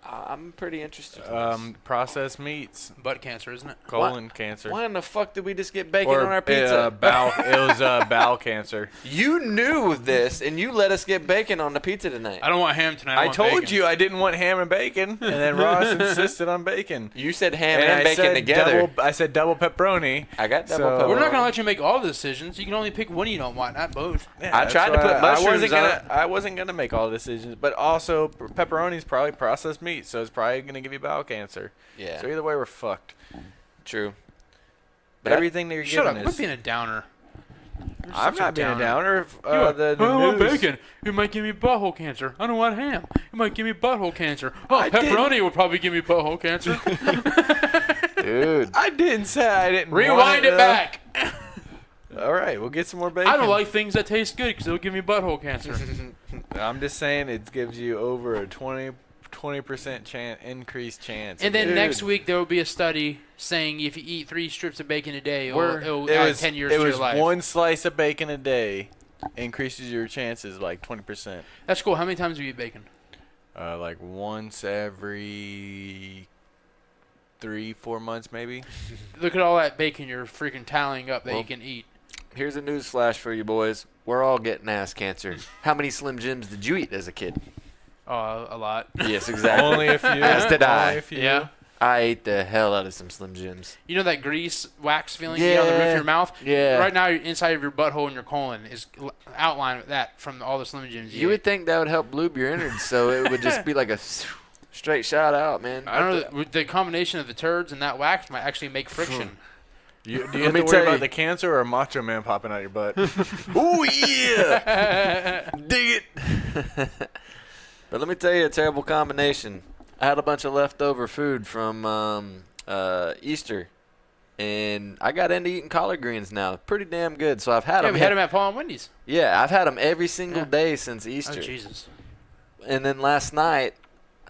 I'm pretty interested. In Processed meats, Butt cancer, isn't it? colon cancer. this. Why in the fuck did we just get bacon Or on our pizza? it was bowel cancer. You knew this, and you let us get bacon on the pizza tonight. I don't want ham tonight. I want told bacon. you I didn't want ham and bacon, and then Ross insisted on bacon. You said ham and, I bacon said together. I said double pepperoni. I got double So- pepperoni. We're not gonna let you make all the decisions. You can only pick one you don't want, not both. Yeah, I that's tried to why put mushrooms on it. I wasn't gonna make all the decisions, but also pepperoni is probably processed meat, so it's probably gonna give you bowel cancer. Yeah, So either way, we're fucked. true. But That- everything that you're Shut up! giving Quit is. being a downer. You're I'm such not being a downer. If, You are, the I don't want news- bacon. It might give me butthole cancer. I don't want ham. It might give me butthole cancer. Oh, I pepperoni would probably give me butthole cancer. Dude. I didn't say I didn't. want Rewind it though. back. All right, we'll get some more bacon. I don't like things that taste good because it'll give me butthole cancer. I'm just saying it gives you over a 20% chance increased chance. And then Dude. next week there will be a study saying if you eat 3 strips of bacon a day, We're- it'll it add was 10 years it to was your life. one slice of bacon a day increases your chances like 20%. That's cool. How many times do you eat bacon? Like once every 3-4 months maybe. Look at all that bacon you're freaking tallying up that Well, you can eat. Here's a news flash for you boys. We're all getting ass cancer. How many Slim Jims did you eat as a kid? A lot. Yes, exactly. Only a few. As did I. Only a few. Yeah. I ate the hell out of some Slim Jims. You know that grease wax feeling you get on the roof of Yeah. your mouth? Yeah. Right now, inside of your butthole and your colon is outlined with that from all the Slim Jims You ate. would think that would help lube your innards, so it would just be like a straight shot out, man. I don't know. The combination of the turds and that wax might actually make friction. Do you Let have me to tell worry about you. the cancer or Macho Man popping out your butt? Ooh, yeah! Dig it! But let me tell you a terrible combination. I had a bunch of leftover food from Easter, and I got into eating collard greens now. Pretty damn good. So I've had Yeah, them. we had them at Paul and Wendy's. Yeah, I've had them every single Yeah. day since Oh, Easter. Jesus. And then last night,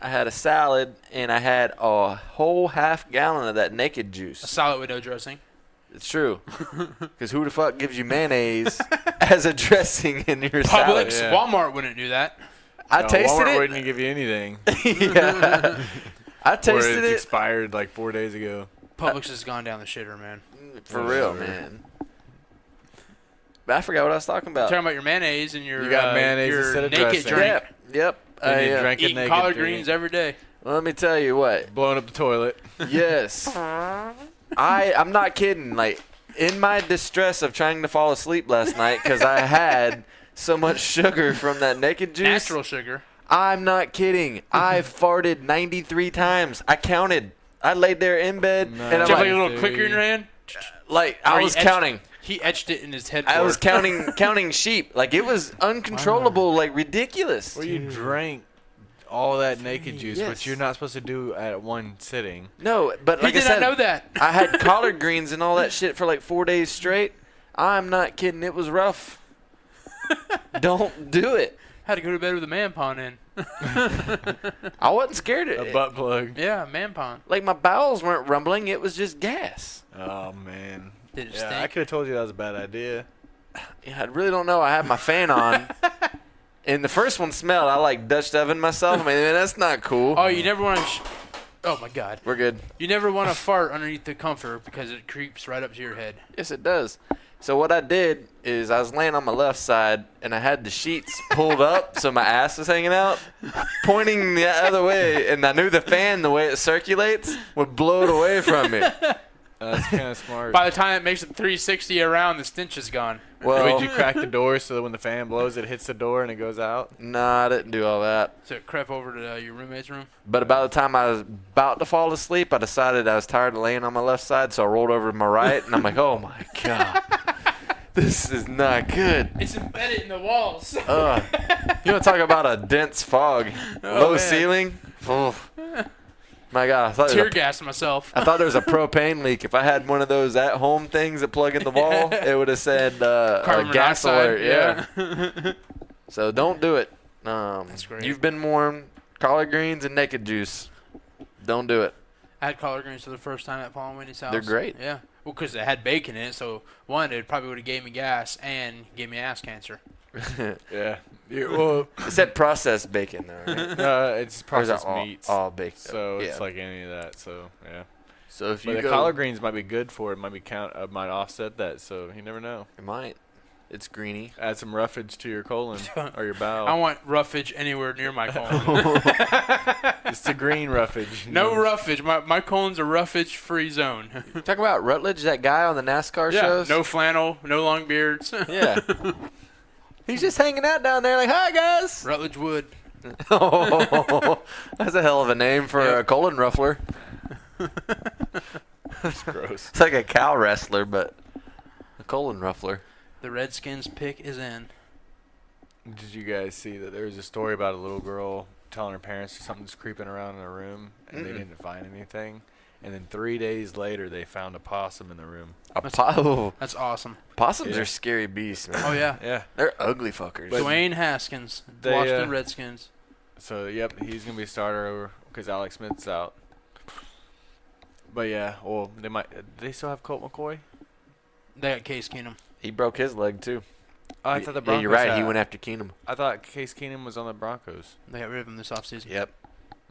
I had a salad, and I had a whole half gallon of that naked A juice. salad with no dressing. It's true. Because who the fuck gives you mayonnaise as a dressing in your salad? Publix, Walmart wouldn't do that. I tasted Walmart it. wouldn't give you anything. Yeah. I tasted or it's it. expired like 4 days ago. Publix has gone down the shitter, man. For real, man. But I forgot what I was talking about. Talking about your mayonnaise and your You got mayonnaise your instead of naked dressing. drink. Yep. And you drank it Eating naked. collard drink. greens every day. Well, let me tell you what. Blowing up the toilet. Yes. I'm not kidding. Like, in my distress of trying to fall asleep last night because I had so much sugar from that naked juice. Natural sugar. I'm not kidding. I farted 93 times. I counted. I laid there in bed, and Did I'm you have like, like a little clicker in your hand? I Or he was etched- counting. He etched it in his headboard. I was counting sheep. Like, it was uncontrollable, like ridiculous. Well, you drank all that naked juice, Yes. which you're not supposed to do at one sitting. No, but He like I did said, not know that. I had collard greens and all that shit for like 4 days straight. I'm not kidding. It was rough. Don't do it. Had to go to bed with a man pawn in. I wasn't scared of A it. butt plug. Yeah, man pawn. Like, my bowels weren't rumbling. It was just gas. Oh, man. Did it Yeah, I stink? could have told you that was a bad idea. Yeah, I really don't know. I had my fan on. And the first one smelled. I like Dutch oven myself. I mean, that's not cool. Oh, you never want to. Oh my God. We're good. You never want to fart underneath the comforter because it creeps right up to your head. Yes, it does. So what I did is I was laying on my left side, and I had the sheets pulled up so my ass was hanging out, pointing the other way, and I knew the fan, the way it circulates, would blow it away from me. That's kind of smart. By the time it makes it 360 around, the stench is gone. Well, Would you crack the door so that when the fan blows, it hits the door and it goes out? nah, I didn't do all that. So it crept over to your roommate's room. But about the time I was about to fall asleep, I decided I was tired of laying on my left side, so I rolled over to my right, and I'm like, oh my God. This is not good. It's embedded in the walls. You want to talk about a dense fog? Oh, Low man. ceiling? Oh. My God. Tear gassed myself. I thought there was a propane leak. If I had one of those at-home things that plug in the wall, it would have said Carbon gas monoxide. alert. Yeah. So don't do it. That's great. You've been warned. Collard greens and naked juice. Don't do it. I had collard greens for the first time at Paul and Wendy's house. They're great. Yeah. Well, because it had bacon in it, so one, it probably would have gave me gas and gave me ass cancer. Yeah. Well, It said processed bacon, though, right? it's Or is that processed all, meats. all baked. So yeah. it's like any of that. So, yeah. So if But you the go, collard greens might be good for it. Might be might offset that. So you never know. it might. It's greeny. Add some roughage to your colon or your bowel. I want roughage anywhere near my colon. It's the green roughage. No roughage. My colon's a roughage-free zone. Talk about Rutledge, that guy on the NASCAR Yeah. shows. No flannel, no long beards. Yeah. He's just hanging out down there like, hi, guys. Rutledge Wood. Oh, that's a hell of a name for Yep. a colon ruffler. It's gross. It's like a cow wrestler, but a colon ruffler. The Redskins pick is in. Did you guys see that there was a story about a little girl telling her parents something's creeping around in her room and they didn't find anything? And then 3 days later, they found a possum in the room. That's awesome. Possums Yeah. are scary beasts, man. Oh, yeah. Yeah. They're ugly fuckers. But- Dwayne Haskins, They, Washington Redskins. So, yep, he's going to be a starter over because Alex Smith's out. But, yeah, well, they still have Colt McCoy? They got Case Keenum. He broke his leg, too. Oh, I thought the Broncos Yeah, you're right. He had- went after Keenum. I thought Case Keenum was on the Broncos. They got rid of him this offseason. Yep.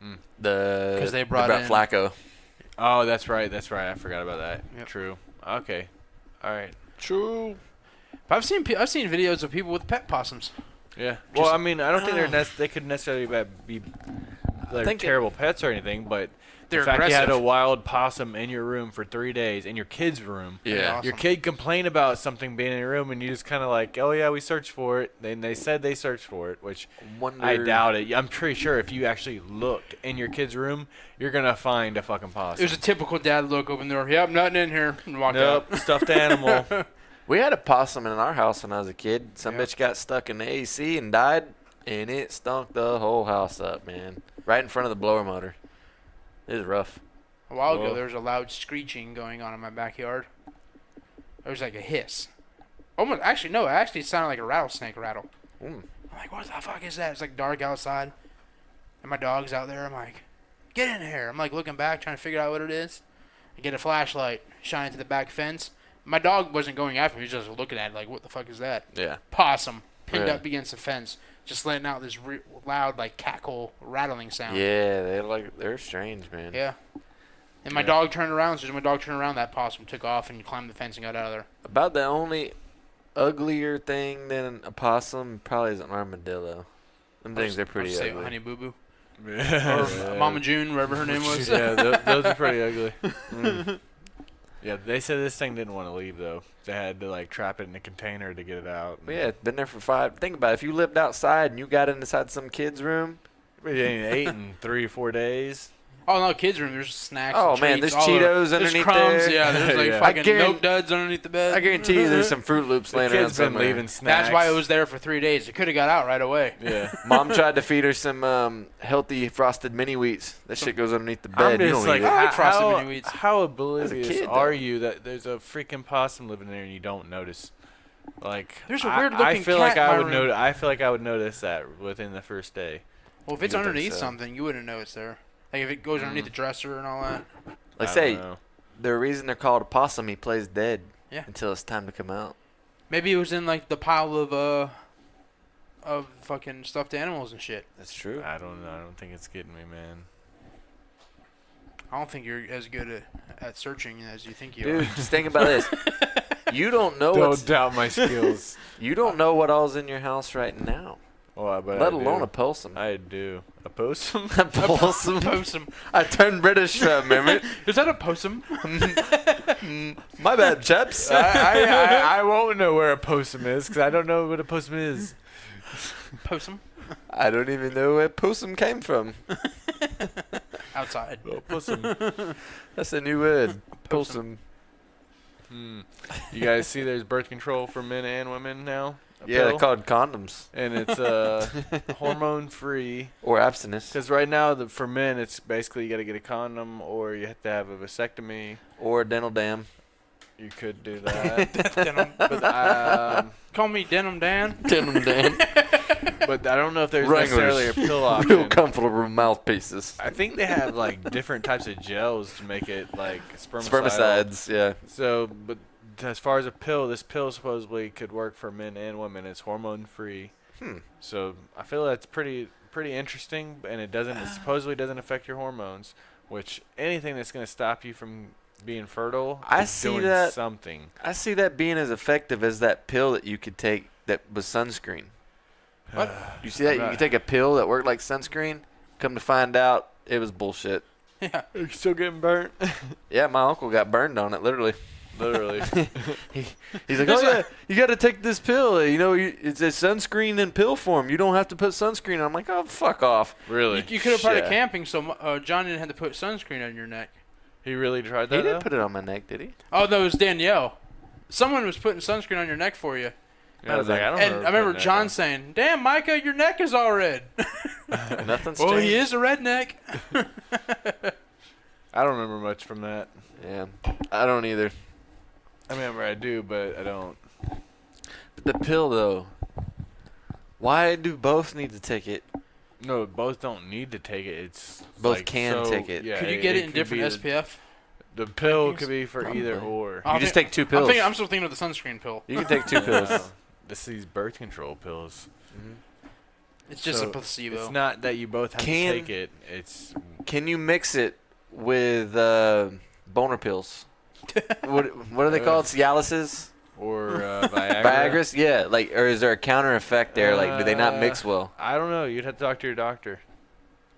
Mm. Because they brought in- Flacco. Oh, that's right. That's right. I forgot about that. Yep. True. Okay. All right. True. But I've seen videos of people with pet possums. Yeah. Well, I mean, I don't think they could necessarily be like think terrible pets or anything, but They're the fact you had a aggressive. wild possum in your room for 3 days, in your kid's room. Yeah. Awesome. Your kid complained about something being in your room, and you just kind of like, oh, yeah, we searched for it. Then they said they searched for it, which Wonder. I doubt it. I'm pretty sure if you actually looked in your kid's room, you're going to find a fucking possum. It was a typical dad look, open the door. Yep, nothing in here. And walk Nope, out. stuffed animal. We had a possum in our house when I was a kid. Some Yep. bitch got stuck in the AC and died, and it stunk the whole house up, man. Right in front of the blower motor. It was rough. A while ago, Whoa. there was a loud screeching going on in my backyard. There was like a hiss. Almost, actually, no, it sounded like a rattlesnake rattle. Mm. I'm like, what the fuck is that? It's like dark outside, and my dog's out there. I'm like, get in here. I'm like looking back, trying to figure out what it is. I get a flashlight, shine it to the back fence. My dog wasn't going after me. He was just looking at it like, what the fuck is that? Yeah. Possum pinned Yeah. up against the fence, just letting out this loud, like, cackle, rattling sound. Yeah, they're strange, man. Yeah. And my dog turned around. As soon as my dog turned around, that possum took off and climbed the fence and got out of there. About the only uglier thing than a possum probably is an armadillo. Them things are pretty say ugly. Honey Boo Boo. Yeah. Or Mama June, whatever her name was. Yeah, those are pretty ugly. Yeah, they said this thing didn't want to leave though. They had to like trap it in a container to get it out. Well, yeah, it's been there for 5. Think about it. If you lived outside and you got inside some kid's room. It ain't ate in 3 or 4 days. Oh, no, kids' room. There's snacks. Oh, and man, treats there's all over. Cheetos There's underneath crumbs. there. Yeah, there's like Yeah. fucking milk duds underneath the bed. I guarantee you there's some Fruit Loops The laying around kid's been somewhere. leaving snacks. That's why it was there for 3 days. It could have got out right away. Yeah. Mom tried to feed her some healthy frosted mini wheats. That shit goes underneath the bed. I'm You just don't like, eat it. I like Frosted how, Mini Wheats. how oblivious kid, are though. you that there's a freaking possum living there and you don't notice? Like, There's a I weird-looking feel cat like in I my would room. I feel like I would notice that within the first day. Well, if it's You would think underneath so. something, you wouldn't know it's there. Like if it goes underneath the dresser and all that. Like, I say, don't know. the reason they're called a possum, he plays dead Yeah. until it's time to come out. Maybe it was in like the pile of fucking stuffed animals and shit. That's true. I don't know. I don't think it's getting me, man. I don't think you're as good at searching as you think you Dude, are. just think about this. You don't know Don't what's, doubt my skills. you don't know what all's in your house right now, Well, but let I alone do. a possum. I do. A possum? A possum. Possum. I turned British for a minute. Is that a possum? My bad, chaps. I won't know where a possum is because I don't know what a possum is. Possum? I don't even know where possum came from. Outside. Oh, possum. That's a new word. Possum. You guys see there's birth control for men and women now? A Yeah, they're pill? called condoms And it's hormone free. or abstinence Because right now, for men, it's basically you got to get a condom or you have to have a vasectomy. or a dental dam. You could do that. Denim. but, Call me Denim Dan. Dental dam. but I don't know if there's Wranglers. necessarily a pill Real option. comfortable mouthpieces. I think they have like different types of gels to make it like spermicidal. Spermicides, yeah. So, but as far as a pill, this pill supposedly could work for men and women. It's hormone free. So I feel that's pretty interesting, and it supposedly doesn't affect your hormones. Which anything that's going to stop you from being fertile, I is see doing that- something. I see that being as effective as that pill that you could take that was sunscreen. What? You see that? You could take a pill that worked like sunscreen. Come to find out, it was bullshit. Yeah. You're still getting burnt. Yeah, my uncle got burned on it, literally. Literally. He's like, oh yeah, you got to take this pill. You know, it's a sunscreen in pill form. You don't have to put sunscreen on. I'm like, oh, fuck off. Really? You could have started Shit. camping, so John didn't have to put sunscreen on your neck. He really tried He that. didn't though? put it on my neck, did he? Oh, no, it was Danielle. Someone was putting sunscreen on your neck for you. Yeah, I was like, I don't And I remember putting that John on. saying, damn, Micah, your neck is all red. Nothing's Well, changed. he is a redneck. I don't remember much from that. Yeah, I don't either. I remember I do, but I don't. But the pill, though, why do both need to take it? No, both don't need to take it. It's Both like, can so- take it. Yeah, Could you get it in could different be SPF? The pill Rankings? could be for Probably. either or. I You just think- take 2 pills. I'm still thinking of the sunscreen pill. You can take 2 pills. No, this is these birth control pills. It's just So, a placebo. It's not that you both have Can- to take it. It's Can you mix it with boner pills? what are they called? Cialises? or Viagra. Viagra's? Yeah, like, or is there a counter effect there? Like, do they not mix well? I don't know. You'd have to talk to your doctor.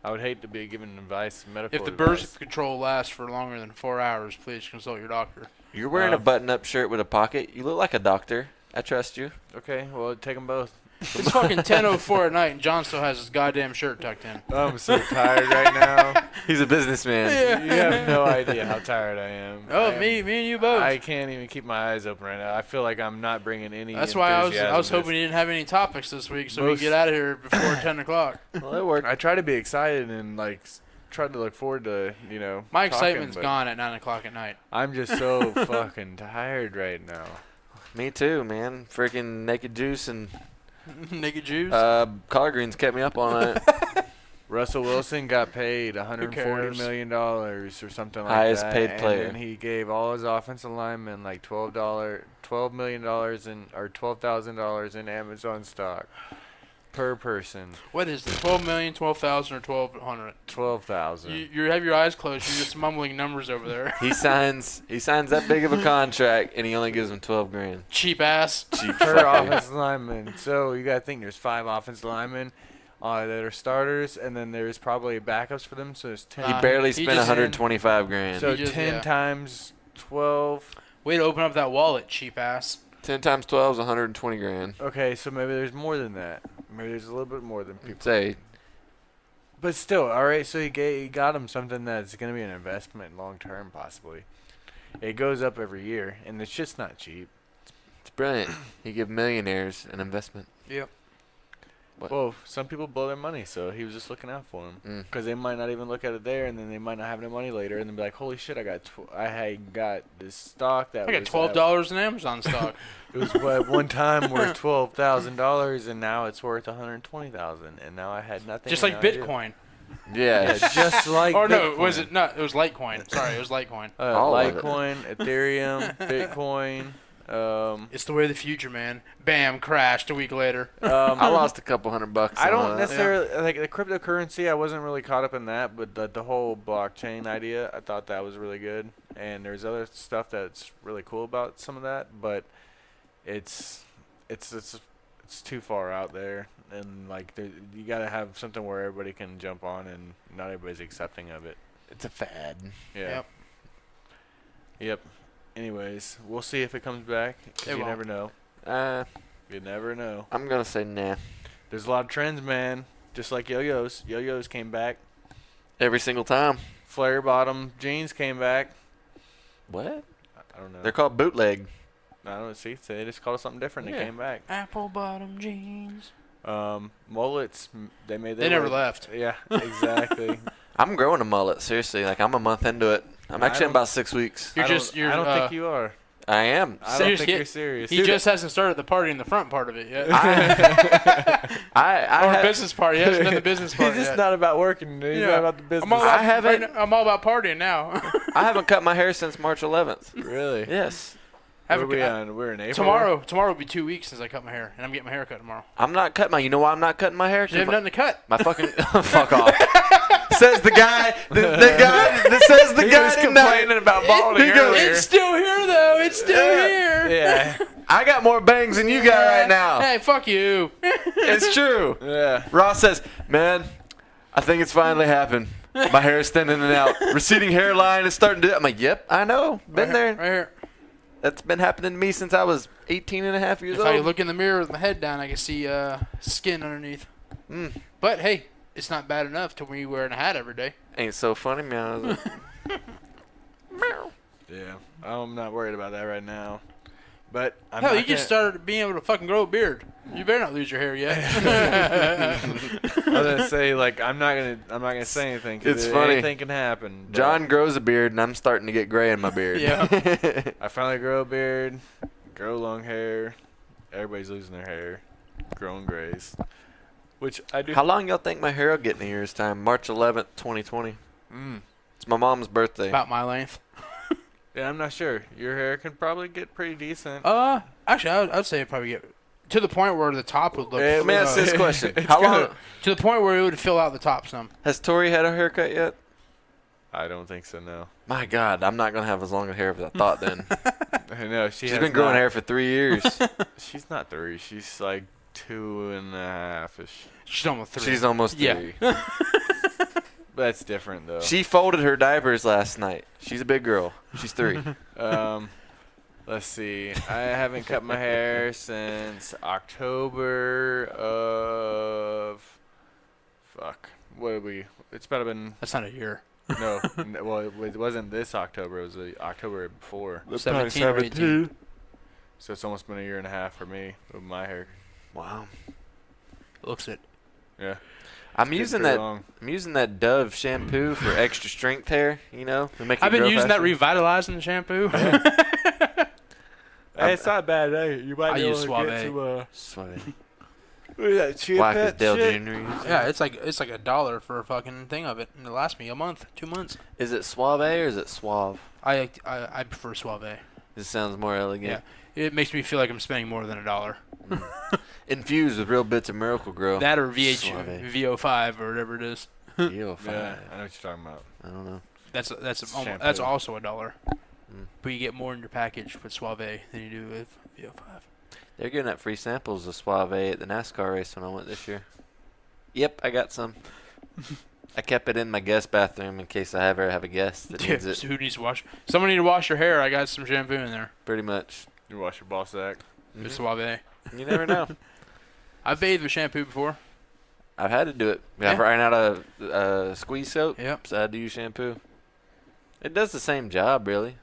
I would hate to be giving advice, medical If the advice. birth control lasts for longer than 4 hours, please consult your doctor. You're wearing a button-up shirt with a pocket. You look like a doctor. I trust you. Okay, well, take them both. It's fucking 10:04 at night, and John still has his goddamn shirt tucked in. I'm so tired right now. He's a businessman. You have no idea how tired I am. Oh, I am- me and you both. I can't even keep my eyes open right now. I feel like I'm not bringing any. That's why I was enthusiasm hoping to you didn't have any topics this week, so we Most- could get out of here before 10 o'clock. Well, that worked. this. I try to be excited and try to look forward to My talking, excitement's but gone at 9 o'clock at night. I'm just so fucking tired right now. Me too, man. Freaking naked juice and Naked Jews. collard greens kept me up all night. Russell Wilson got paid cares? $140 million or something like Highest that. paid player. And then he gave all his offensive linemen like $12 million or $12,000 in Amazon stock per person. What is it? 12 million, 12,000, or 1,200? 12,000. You have your eyes closed. You're just mumbling numbers over there. He signs that big of a contract, and he only gives him 12 grand. Cheap ass. Cheap Per fucker. offensive lineman. So you gotta think there's 5 offensive linemen that are starters, and then there's probably backups for them. So there's 10. He barely he spent just- 125 grand. So He just- 10 yeah. times 12. Way to open up that wallet, cheap ass. 10 times 12 is 120 grand. Okay, so maybe there's more than that. Maybe there's a little bit more than people. Say, But still, all right. So he got him something that's gonna be an investment long term, possibly. It goes up every year, and it's just not cheap. it's brilliant. He give millionaires an investment. Yep. What? Well, some people blow their money, so he was just looking out for them. Because they might not even look at it there, and then they might not have no money later, and then be like, "Holy shit! I had got this stock that I got was $12 in Amazon stock. It was at one time worth $12,000, and now it's worth $120,000, and now I had nothing. Just and like now I do. Bitcoin. Yeah. Yeah, just like. Or no, Bitcoin. was it not? It was Litecoin. Sorry, it was Litecoin. All of it. Litecoin, Ethereum, Bitcoin. It's the way of the future, man. Bam, crashed a week later. I lost a couple $100. I don't on that. necessarily like the cryptocurrency. I wasn't really caught up in that, but the whole blockchain idea, I thought that was really good. And there's other stuff that's really cool about some of that, but it's too far out there, and like you gotta have something where everybody can jump on, and not everybody's accepting of it. It's a fad. Yeah. Yep. Anyways, we'll see if it comes back. 'Cause It you won't. never know. You never know. I'm going to say nah. There's a lot of trends, man. Just like yo-yos. Yo-yos came back. Every single time. Flare bottom jeans came back. What? I don't know. They're called bootleg. I don't know. See, they just called it something different. Yeah. They came back. Apple bottom jeans. Mullets. They made. They never left. Yeah, exactly. I'm growing a mullet, seriously. Like, I'm a month into it. I'm I actually in don't- about 6 weeks. You're I just. don't, You're. I don't think you are. I am. I don't Serious- think he- you're serious. He Dude, just hasn't started the party in the front part of it yet. I or have- business part. He hasn't done the business part He's just yet. not about working. He's Yeah. not about the business. I'm all about, I haven't- I'm all about partying now. I haven't cut my hair since March 11th. Really? Yes. Where are we on? We're in April. Tomorrow will be 2 weeks since I cut my hair, and I'm getting my hair cut tomorrow. I'm not cutting my. You know why I'm not cutting my hair? You have nothing to cut. My fucking fuck off. Says the guy. The guy that says the He guy was tonight. complaining about balding He goes, earlier. It's still here though. It's still here. Yeah. I got more bangs than you got right now. Hey, fuck you. It's true. Yeah. Ross says, "Man, I think it's finally happened. My hair is thinning out. Receding hairline is starting to." I'm like, "Yep, I know. Been there. Right here. That's been happening to me since I was 18 and a half years If I old." look in the mirror with my head down, I can see skin underneath. Mm. But hey, it's not bad enough to me wearing a hat every day. Ain't so funny, man. Yeah. I'm not worried about that right now. But I'm Hell, not you just gonna- started being able to fucking grow a beard. You better not lose your hair yet. I was gonna say like I'm not gonna say anything. 'Cause It's funny. Anything can happen. but John grows a beard, and I'm starting to get gray in my beard. Yeah. I finally grow a beard, grow long hair. Everybody's losing their hair, growing grays, which I do. How long y'all think my hair will get in a year's time? March 11th, 2020. Mm. It's my mom's birthday. About my length. Yeah, I'm not sure. Your hair can probably get pretty decent. Actually, I'd say it'd probably get to the point where the top would look. Let me ask this question: It's How long gonna- To the point where it would fill out the top some. has Tori had her haircut yet? I don't think so. No. My God, I'm not gonna have as long a hair as I thought. Then No, she's been growing hair for 3 years. She's not 3. She's like 2.5 ish. She's almost 3. She's almost 3. Yeah. That's different though. She folded her diapers last night. She's a big girl. She's 3. Let's see. I haven't cut my hair since October of. Fuck. What did we? It's about been. That's not a year. No. Well, it wasn't this October. It was the October before. 17 or 18. So it's almost been a year and a half for me with my hair. Wow. Looks it. Yeah. I'm It's using pretty that. long. I'm using that Dove shampoo for extra strength hair. You know, to make it I've been grow using that faster. revitalizing shampoo. Hey, it's not bad. Hey, you might I be able use to Suave. get some. Suave. Whack as Dale Jr. Yeah, it's like $1 for a fucking thing of it, and it lasts me a month, 2 months. Is it Suave or is it Suave? I prefer Suave. It sounds more elegant. Yeah, it makes me feel like I'm spending more than $1. Infused with real bits of Miracle Grow. That or Suave. VO5 or whatever it is. VO5. Yeah, I know what you're talking about. I don't know. That's Shampoo. that's also $1. But you get more in your package with Suave than you do with VO5. They're giving out free samples of Suave at the NASCAR race when I went this year. Yep, I got some. I kept it in my guest bathroom in case I ever have a guest that needs it. So who needs to wash? Someone need to wash your hair. I got some shampoo in there. Pretty much. You wash your ball sack. It's Suave. You never know. I've bathed with shampoo before. I've had to do it. Yeah. I've ran out of squeeze soap, Yep. so I had to use shampoo. It does the same job, really.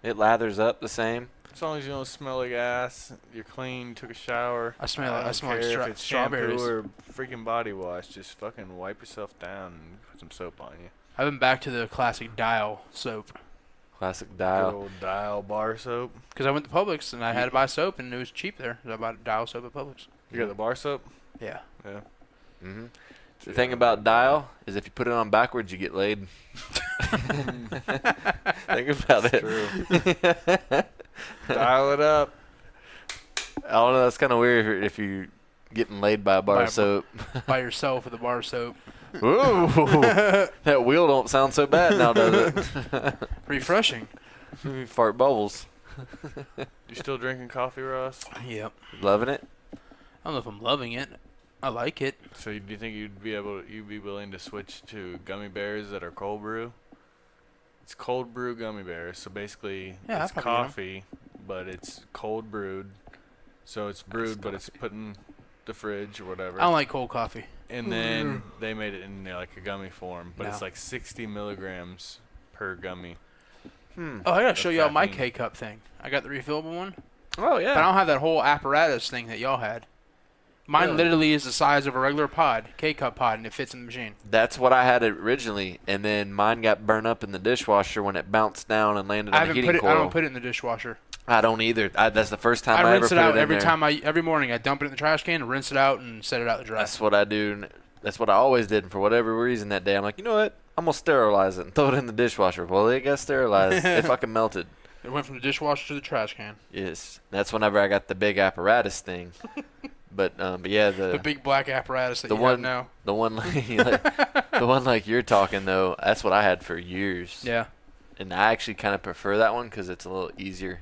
It lathers up the same. As long as you don't smell like ass, you're clean, took a shower. I smell like if it's strawberries. shampoo or freaking body wash, just fucking wipe yourself down and put some soap on you. I've been back to the classic Dial soap. Classic Good Dial. old Dial bar soap. Because I went to Publix and I had to buy soap and it was cheap there. So I bought Dial soap at Publix. You got the bar soap? Yeah. Yeah. Mm-hmm. The thing about Dial is if you put it on backwards, you get laid. Think about it. True. Dial it up. I don't know. That's kind of weird if you're getting laid by a bar of soap. By yourself with a bar soap. Ooh, that wheel don't sound so bad now, does it? Refreshing. Fart bubbles. You still drinking coffee, Ross? Yep. Loving it? I don't know if I'm loving it. I like it. So do you think you'd be willing to switch to gummy bears that are cold brew? It's cold brew gummy bears. So basically, Yeah, it's I'd probably coffee, but it's cold brewed. So it's brewed, but it's put in the fridge or whatever. I don't like cold coffee. And then they made it in like a gummy form, but No. it's like 60 milligrams per gummy. Oh, I gotta show y'all my caffeine. K-cup thing. I got the refillable one. Oh, yeah. But I don't have that whole apparatus thing that y'all had. Mine Really? literally is the size of a regular pod, K-cup pod, and it fits in the machine. That's what I had originally, and then mine got burned up in the dishwasher when it bounced down and landed on the heating coil. I don't put it in the dishwasher. I don't either. That's the first time I I ever rinse put it out in every there. time. Every morning I dump it in the trash can, rinse it out, and set it out to dry. That's what I do. That's what I always did. And for whatever reason that day, I'm like, you know what? I'm going to sterilize it and throw it in the dishwasher. Well, it got sterilized. It fucking melted. It went from the dishwasher to the trash can. Yes. That's whenever I got the big apparatus thing. But yeah, The big black apparatus that the you one have now. the one like you're talking though, that's what I had for years. Yeah. And I actually kind of prefer that one because it's a little easier.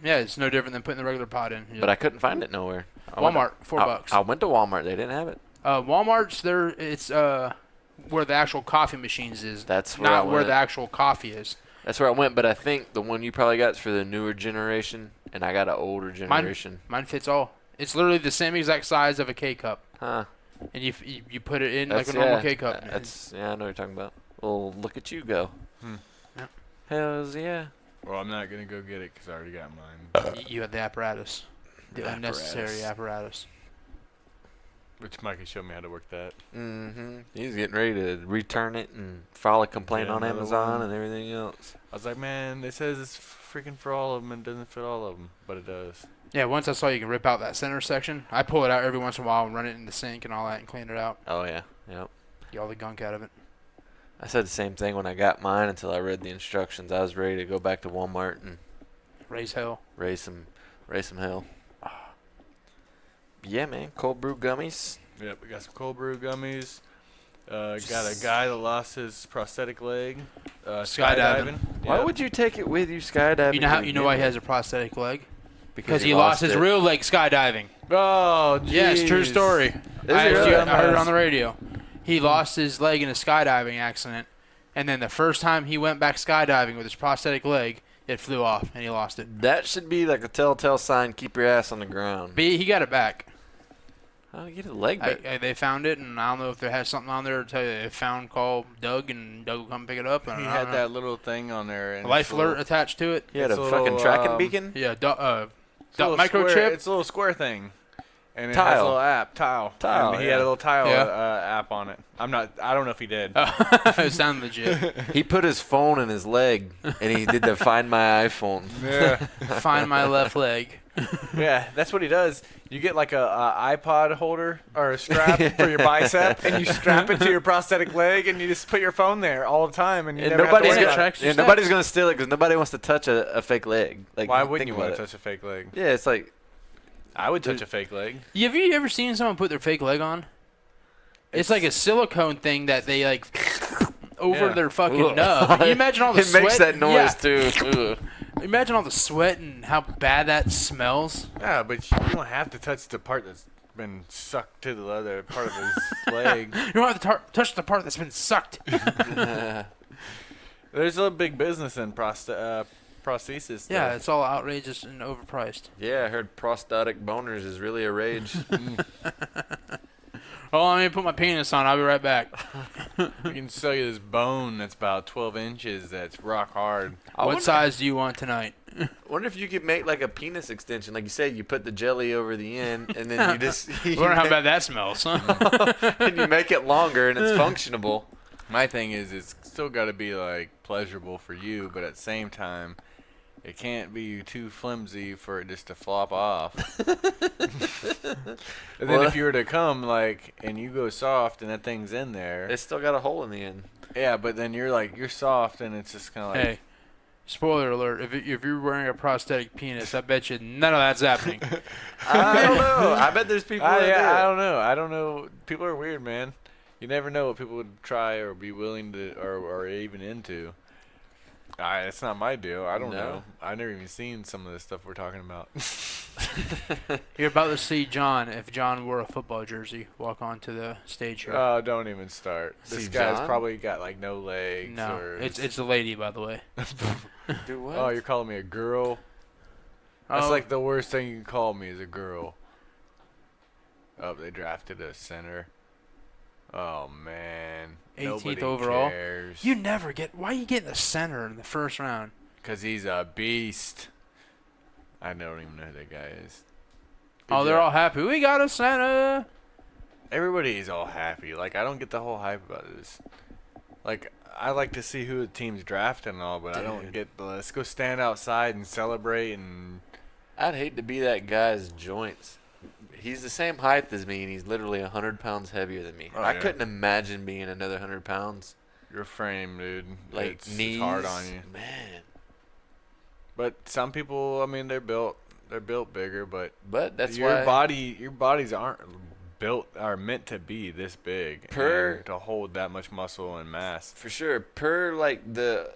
Yeah, it's no different than putting the regular pod in. Yeah. But I couldn't find it nowhere. Walmart, $4. I went to Walmart. They didn't have it. Walmart's there. It's where the actual coffee machines is. That's where I not where went. the actual coffee is. That's where I went. But I think the one you probably got is for the newer generation, and I got an older generation. Mine fits all. It's literally the same exact size of a K-cup. Huh. And you put it in like a normal K-cup. I know what you're talking about. Well, look at you go. Yeah. Hells yeah. Well, I'm not going to go get it because I already got mine. You have the apparatus. The unnecessary apparatus. Which Mikey showed me how to work that. Mm-hmm. He's getting ready to return it and file a complaint Get on another Amazon one. and everything else. I was like, man, it says it's freaking for all of them and it doesn't fit all of them. But it does. Yeah, once I saw you can rip out that center section, I pull it out every once in a while and run it in the sink and all that and clean it out. Oh, yeah. Yep. Get all the gunk out of it. I said the same thing when I got mine until I read the instructions. I was ready to go back to Walmart and Raise hell. raise some hell. Yeah, man. Cold brew gummies. Yep, we got some cold brew gummies. Got a guy that lost his prosthetic leg. Skydiving. Why Yep. would you take it with you skydiving? You know why he has a prosthetic leg? Because he lost lost his it. real leg skydiving. Oh, jeez. Yes, true story. Is it really? I heard it on the radio. He lost his leg in a skydiving accident, and then the first time he went back skydiving with his prosthetic leg, it flew off, and he lost it. That should be like a telltale sign. Keep your ass on the ground. But he got it back. Oh, you get a leg back. They found it, and I don't know if there has something on there to tell you they found call Doug, and Doug will come pick it up. And He I had don't know. that little thing on there. And A life it's a little- alert attached to it. You had a it's a fucking little, tracking beacon? Yeah, it's a little microchip. square- It's a little square thing. And it has a Tile. little app, tile. Tile, And he yeah. had a little tile Yeah. app on it. I don't know if he did. It sounded legit. He put his phone in his leg, and he did the Find My iPhone. Yeah. Find my left leg. Yeah, that's what he does. You get like a iPod holder or a strap for your bicep, and you strap it to your prosthetic leg, and you just put your phone there all the time, and you And never have to nobody's worry gonna, about it. nobody's gonna steal it because nobody wants to touch a fake leg. Like, Why wouldn't think you want about to it. touch a fake leg? Yeah, it's like I would touch a fake leg. Have you ever seen someone put their fake leg on? It's like a silicone thing that they like over their fucking nub. Can you imagine all the it sweat? makes that noise Yeah. too. Imagine all the sweat and how bad that smells. Yeah, but you don't have to touch the part that's been sucked to the other part of his leg. You don't have to touch the part that's been sucked. There's a big business in prosthesis. Though. Yeah, it's all outrageous and overpriced. Yeah, I heard prosthetic boners is really a rage. Oh, let me put my penis on. I'll be right back. We can sell you this bone that's about 12 inches that's rock hard. What size do you want tonight? Wonder if you could make like a penis extension, like you said, you put the jelly over the end, and then you just Wonder how bad that smells. and you make it longer and it's functionable. My thing is, it's still got to be like pleasurable for you, but at the same time, it can't be too flimsy for it just to flop off. And then if you were to come and you go soft and that thing's in there, It's still got a hole in the end. yeah, but then you're soft and it's just kind of like. Hey, spoiler alert, if you're wearing a prosthetic penis, I bet you none of that's happening. I don't know. I bet there's people that do I it. don't know. I don't know. People are weird, man. You never know what people would try or be willing to or even into. It's not my deal. I don't know. I've never even seen some of the stuff we're talking about. You're about to see John, if John wore a football jersey, walk onto the stage here. Oh, don't even start. This See guy's John? probably got like no legs. No, or it's a lady, by the way. Do what? Oh, you're calling me a girl? That's Oh. like the worst thing you can call me is a girl. Oh, they drafted a center. Oh man. 18th Nobody overall. cares. You never get. Why you get the center in the first round? Because he's a beast. I don't even know who that guy is. Oh, they're all happy. We got a center. Everybody's all happy. Like, I don't get the whole hype about this. Like, I like to see who the team's drafting and all, but I don't get the let's go stand outside and celebrate and. I'd hate to be that guy's joints. He's the same height as me, and he's literally 100 pounds heavier than me. Oh, I yeah. couldn't imagine being another 100 pounds. Your frame, dude. Like, it's knees. hard on you. Man. But some people, I mean, they're built bigger, but That's your why your bodies aren't are meant to be this big and to hold that much muscle and mass. for sure, per like the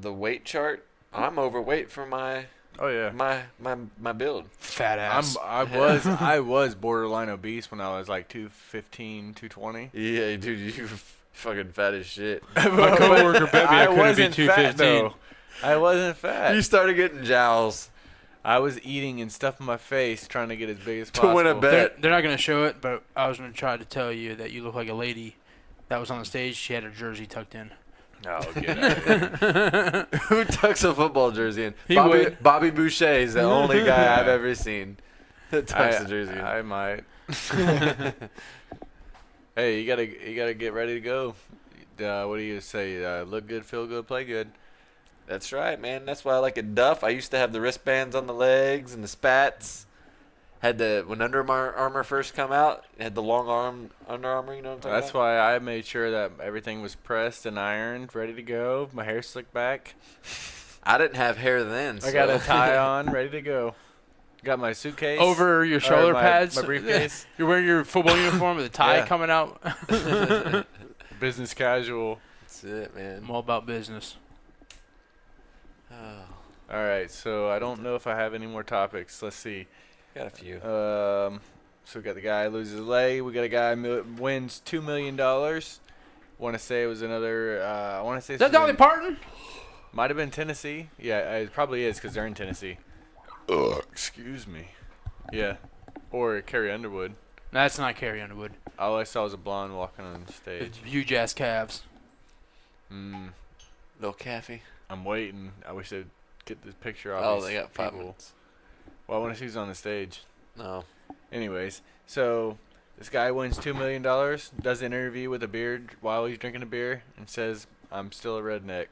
weight chart, I'm overweight for my Oh yeah. my build. Fat ass. I was borderline obese when I was like 215, 220. Yeah, dude, you fucking fat as shit. My coworker bet me I couldn't be wasn't fat 215. though. I wasn't fat. You started getting jowls. I was eating and stuffing my face trying to get as big as To possible. win a bet. They're not going to show it, but I was going to try to tell you that you look like a lady that was on the stage. She had her jersey tucked in. Oh, get out of here. Who tucks a football jersey in? He would. Bobby Boucher is the only guy I've ever seen that tucks I, a jersey in. I might. Hey, you gotta get ready to go. What do you say? Look good, feel good, play good. That's right, man. That's why I like it. Duff. I used to have the wristbands on the legs and the spats. Had when Under Armour first come out, it had the long Under Armour. You know what I'm talking That's about? why I made sure that everything was pressed and ironed, ready to go. My hair slicked back. I didn't have hair then. I got a tie on, ready to go. Got my suitcase Over your shoulder pads. my briefcase. You're wearing your football uniform with a tie Yeah. coming out. Business casual. That's it, man. I'm all about business. Oh, All right, so I don't know if I have any more topics. Let's see. got a few. So we got the guy who loses a leg. We got a guy who wins $2 million. Want to say it was another. I want to say Is that Dolly Parton? might have been Tennessee. Yeah, it probably is because they're in Tennessee. Excuse me. Yeah, or Carrie Underwood. That's not Carrie Underwood. All I saw was a blonde walking on stage. It's huge ass calves. Little Caffey. I'm waiting. I wish they'd get this picture off. Oh, these they got 5 people. minutes. Well, I want to see who's on the stage. No. Anyways, so this guy wins $2 million, does an interview with a beard while he's drinking a beer, and says, I'm still a redneck,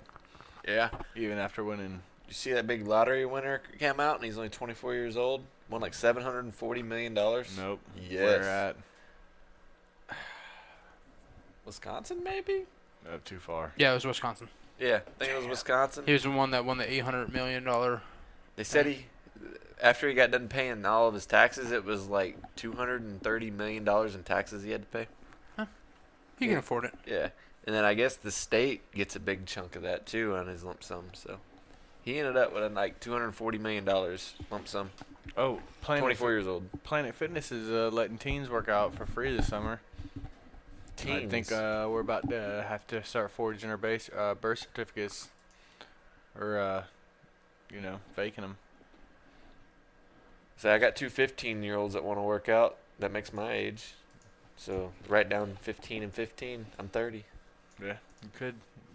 Yeah. even after winning You see that big lottery winner came out, and he's only 24 years old. Won like $740 million. Nope. Yes. Where at? Wisconsin, maybe? Too far. Yeah, it was Wisconsin. Yeah, I think it was Wisconsin. He was the one that won the $800 million. They said after he got done paying all of his taxes, it was like $230 million in taxes he had to pay. He can afford it. Yeah. And then I guess the state gets a big chunk of that too on his lump sum. So he ended up with like $240 million lump sum. Oh, 24 years old. Planet Fitness is letting teens work out for free this summer. Teens. I think we're about to have to start forging our birth certificates, or faking them. So I got two 15-year-olds that want to work out. That makes my age. So write down 15 and 15. I'm 30. Yeah,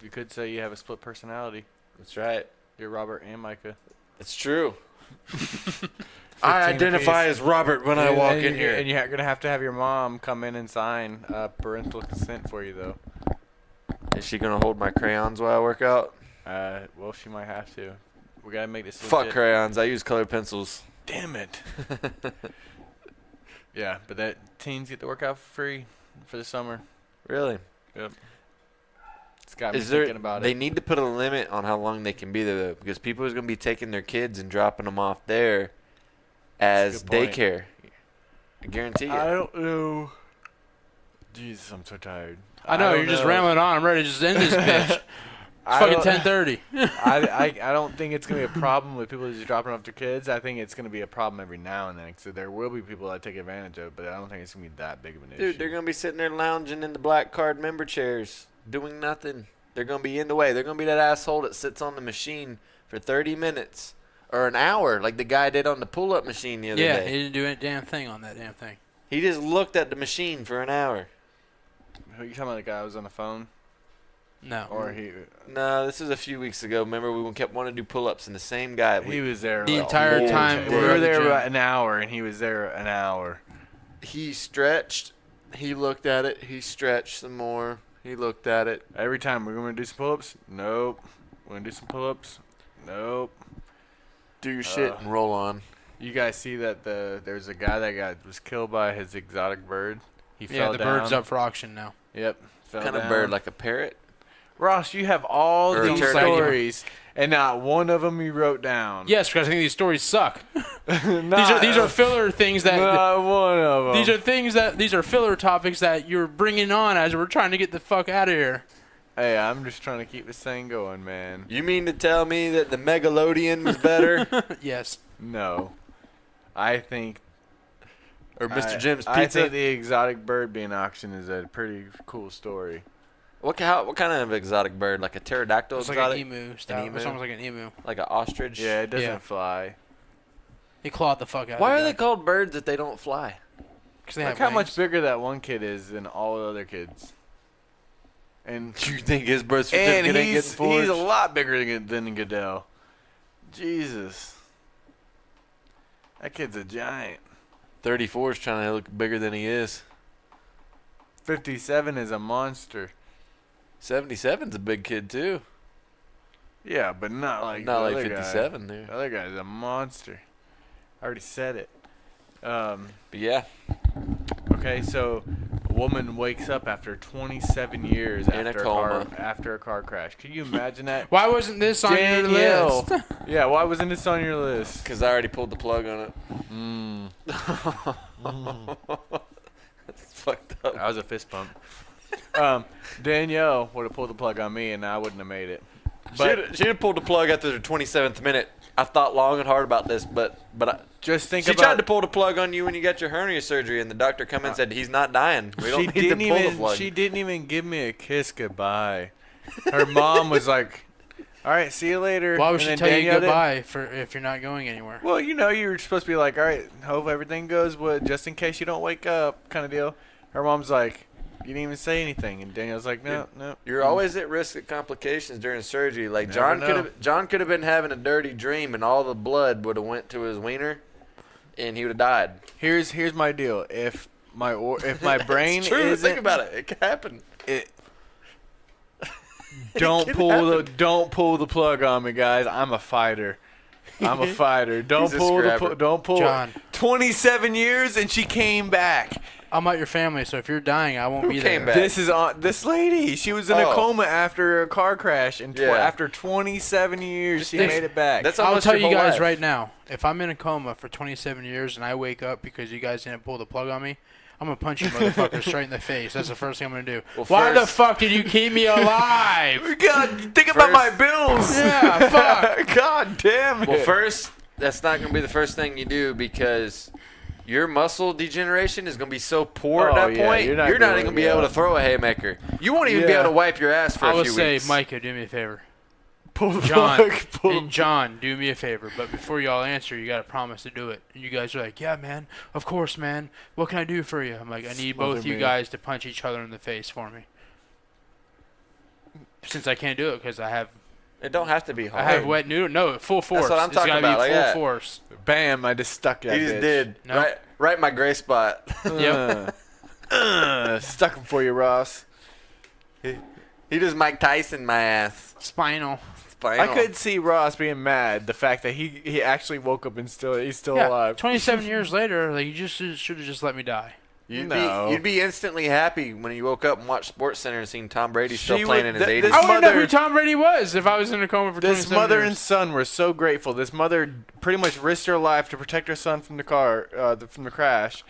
you could say you have a split personality. That's right. You're Robert and Micah. It's true. I identify as Robert when I walk in here. And you're gonna have to have your mom come in and sign parental consent for you, though. Is she gonna hold my crayons while I work out? Well, she might have to. We gotta make this. Fuck legit. crayons. I use colored pencils. Damn it. Yeah, but that teens get to work out for free for the summer. Really? Yep. It's got me thinking about They it. need to put a limit on how long they can be there, though, because people are gonna be taking their kids and dropping them off there as That's a good point. daycare. I guarantee you. I don't know. Jesus, I'm so tired. I know, you're just rambling on. I'm ready to just end this bitch. It's fucking 10:30. I don't think it's going to be a problem with people just dropping off their kids. I think it's going to be a problem every now and then. So there will be people that take advantage of it, but I don't think it's going to be that big of an issue. Dude, they're going to be sitting there lounging in the black card member chairs, doing nothing. They're going to be in the way. They're going to be that asshole that sits on the machine for 30 minutes or an hour, like the guy did on the pull-up machine the other Yeah, day. he didn't do a damn thing on that damn thing. He just looked at the machine for an hour. Who you talking about? The guy who was on the phone? No. Or he No, this was a few weeks ago. Remember, we kept wanting to do pull-ups, and the same guy. he was there The like entire all time day. we We were were at the there gym. about an hour, and he was there an hour. He stretched. He looked at it. He stretched some more. He looked at it. Every time we're going to do some pull-ups. Nope. We're going to do some pull-ups. Nope. Do your shit and roll on. You guys see that there's a guy that was killed by his exotic bird. He Yeah, fell the down. bird's up for auction now. Yep. What kind of bird? Like a parrot? Ross, you have all Or a these pterodactyl. stories, and not one of them you wrote down. Yes, because I think these stories suck. Not, These are filler things that. not one of them. These are filler topics that you're bringing on as we're trying to get the fuck out of here. Hey, I'm just trying to keep this thing going, man. You mean to tell me that the Megalodion was better? Yes. No. I think Or Mr. Jim's I Pizza? think the exotic bird being auctioned is a pretty cool story. What kind of exotic bird? Like a pterodactyl It's like exotic? an emu style. emu? It's almost like an emu. Like an ostrich? Yeah, it doesn't Yeah. fly. He clawed the fuck out Why of are the they guy. called birds if they don't fly? Because they Look have how much wings. bigger that one kid is than all the other kids. And You think his birth certificate ain't getting he's forged? a lot bigger than Goodell. Jesus. That kid's a giant. 34 is trying to look bigger than he is. 57 is a monster. 77's a big kid too. Yeah, but not like Not the like other guy. 57 The there. other guy's a monster. I already said it. But yeah, Okay, so a woman wakes up after 27 years In a after coma. after a car crash. Can you imagine that? Why wasn't this on your Danielle. list? Yeah, why wasn't this on your list? because I already pulled the plug on it. That's fucked up. That was a fist bump. Danielle would have pulled the plug on me, and I wouldn't have made it. But She'd have pulled the plug after the 27th minute. I thought long and hard about this, but just think she about. tried to pull the plug on you when you got your hernia surgery, and the doctor come in and said he's not dying. We don't need to pull the plug. She didn't even give me a kiss goodbye. Her mom was like, "All right, see you later." Why would And she then tell you Danielle goodbye if you're not going anywhere? Well, you know, you were supposed to be like, "All right, hope everything goes well, just in case you don't wake up," kind of deal. Her mom's like, "You didn't even say anything," and Danielle's like, "No, no." You're always at risk of complications during surgery. Like Never know. John could have been having a dirty dream, and all the blood would have went to his wiener, and he would have died. Here's my deal. If my brain It's true. isn't Think about it. It could happen. it, Don't pull the plug on me, guys. I'm a fighter. I'm a fighter. Don't pull. John. 27 years and she came back. I'm not your family, so if you're dying, I won't be came there. back? This lady. She was in a coma after a car crash, and after 27 years, she made it back. I'll tell you guys right now, if I'm in a coma for 27 years and I wake up because you guys didn't pull the plug on me, I'm going to punch you motherfuckers straight in the face. That's the first thing I'm going to do. Well, why the fuck did you keep me alive? God, think about my bills. Yeah, fuck. God damn it. Well, first, that's not going to be the first thing you do because your muscle degeneration is going to be so poor at that point, you're not even going to be able to throw a haymaker. You won't even be able to wipe your ass for a few weeks. I would say, Micah, do me a favor. Pull the John, plug. John, do me a favor, but before y'all answer, you got to promise to do it. And you guys are like, yeah, man, of course, man. What can I do for you? I'm like, I need both you guys to punch each other in the face for me. Since I can't do it because I have... It don't have to be hard. I have wet noodle. No, full force. That's what I'm talking about. It's got to be full force. Bam, I just stuck that You just bitch. did. No. Right in my gray spot. Yep. Stuck him for you, Ross. He just Mike Tyson my ass. Spinal. I could see Ross being mad. The fact that he actually woke up and he's still alive. 27 years later, like you just should have just let me die. You'd be instantly happy when you woke up and watched SportsCenter and seen Tom Brady still playing in his 80s. I wouldn't know who Tom Brady was if I was in a coma for 27 years. This mother and son were so grateful. This mother pretty much risked her life to protect her son from the crash.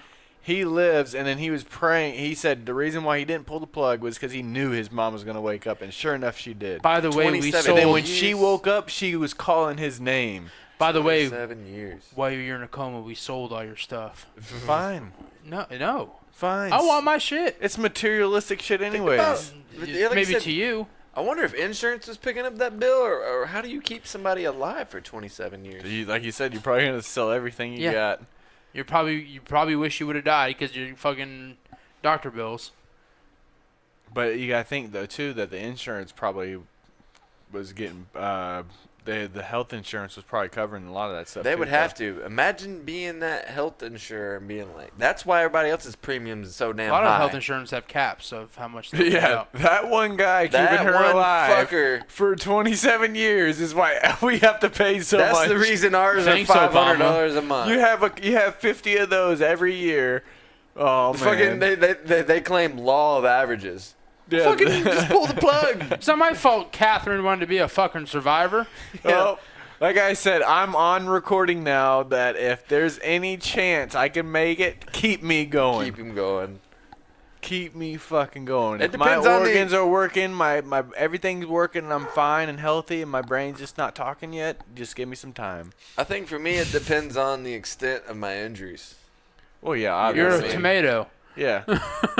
He lives, and then he was praying. He said the reason why he didn't pull the plug was because he knew his mom was going to wake up, and sure enough, she did. By the way, we sold... And then when she woke up, she was calling his name. By the way, 7 years. While you're in a coma, we sold all your stuff. Fine. No. Fine. I want my shit. It's materialistic shit anyways. Maybe to you. I wonder if insurance was picking up that bill, or how do you keep somebody alive for 27 years? Like you said, you're probably going to sell everything you got. You probably wish you would have died because your fucking doctor bills. But you gotta think though too that the insurance probably was getting the health insurance was probably covering a lot of that stuff. They would have to. Imagine being that health insurer and being like, that's why everybody else's premiums is so damn high. A lot of health insurance have caps of how much they pay out. That one guy keeping her alive for 27 years is why we have to pay so much. That's the reason ours are $500 a month. You have 50 of those every year. Oh man. Fucking they claim law of averages. Yeah. Fucking just pull the plug. It's not my fault Catherine wanted to be a fucking survivor. Well, like I said, I'm on recording now that if there's any chance I can make it, keep me going. Keep him going. Keep me fucking going. It If my depends on organs are working, my everything's working, and I'm fine and healthy, and my brain's just not talking yet, just give me some time. I think for me it depends on the extent of my injuries. Well, yeah, obviously. You're a tomato. Yeah.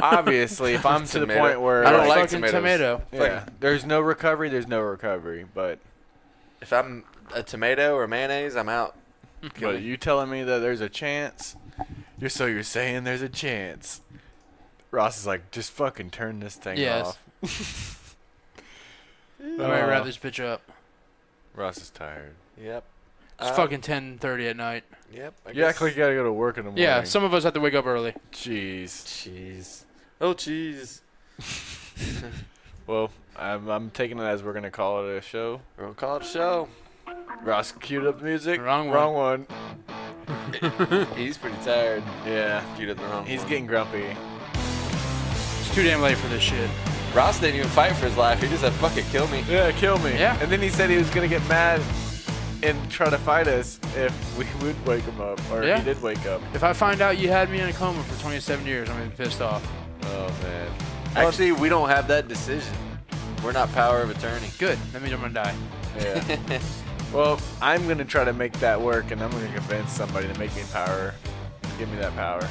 Obviously, if I'm to the point where I don't like fucking tomatoes. tomato. Yeah, there's no recovery, there's no recovery. But if I'm a tomato or mayonnaise, I'm out. But you telling me that there's a chance? You're saying there's a chance. Ross is like, just fucking turn this thing off. I might wrap this bitch up. Ross is tired. Yep. It's fucking 10:30 at night. Yep. You act like you gotta go to work in the morning. Yeah, some of us have to wake up early. Jeez. Oh, cheese. Well, I'm taking it as we're gonna call it a show. We're gonna call it a show. Ross queued up the music. Wrong one. He's pretty tired. Yeah. Queued up the wrong He's one. getting grumpy. It's too damn late for this shit. Ross didn't even fight for his life. He just said, fuck it, kill me. Yeah, kill me. Yeah. And then he said he was gonna get mad and try to fight us if we would wake him up, or if he did wake up. If I find out you had me in a coma for 27 years, I'm gonna be pissed off. Oh man. Actually, we don't have that decision. We're not power of attorney. Good. That means I'm gonna die. Yeah. Well, I'm gonna try to make that work, and I'm gonna convince somebody to make me power, give me that power.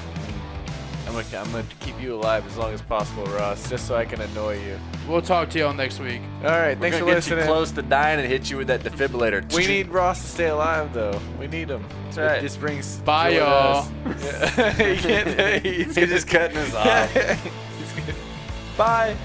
I'm gonna keep you alive as long as possible, Ross, just so I can annoy you. We'll talk to y'all next week. All right, thanks for We're gonna get listening. you close to dying and hit you with that defibrillator. We need Ross to stay alive, though. We need him. That's right. It just brings. Bye, joy to y'all. us. Yeah. He can't. He's just cutting us off. Bye.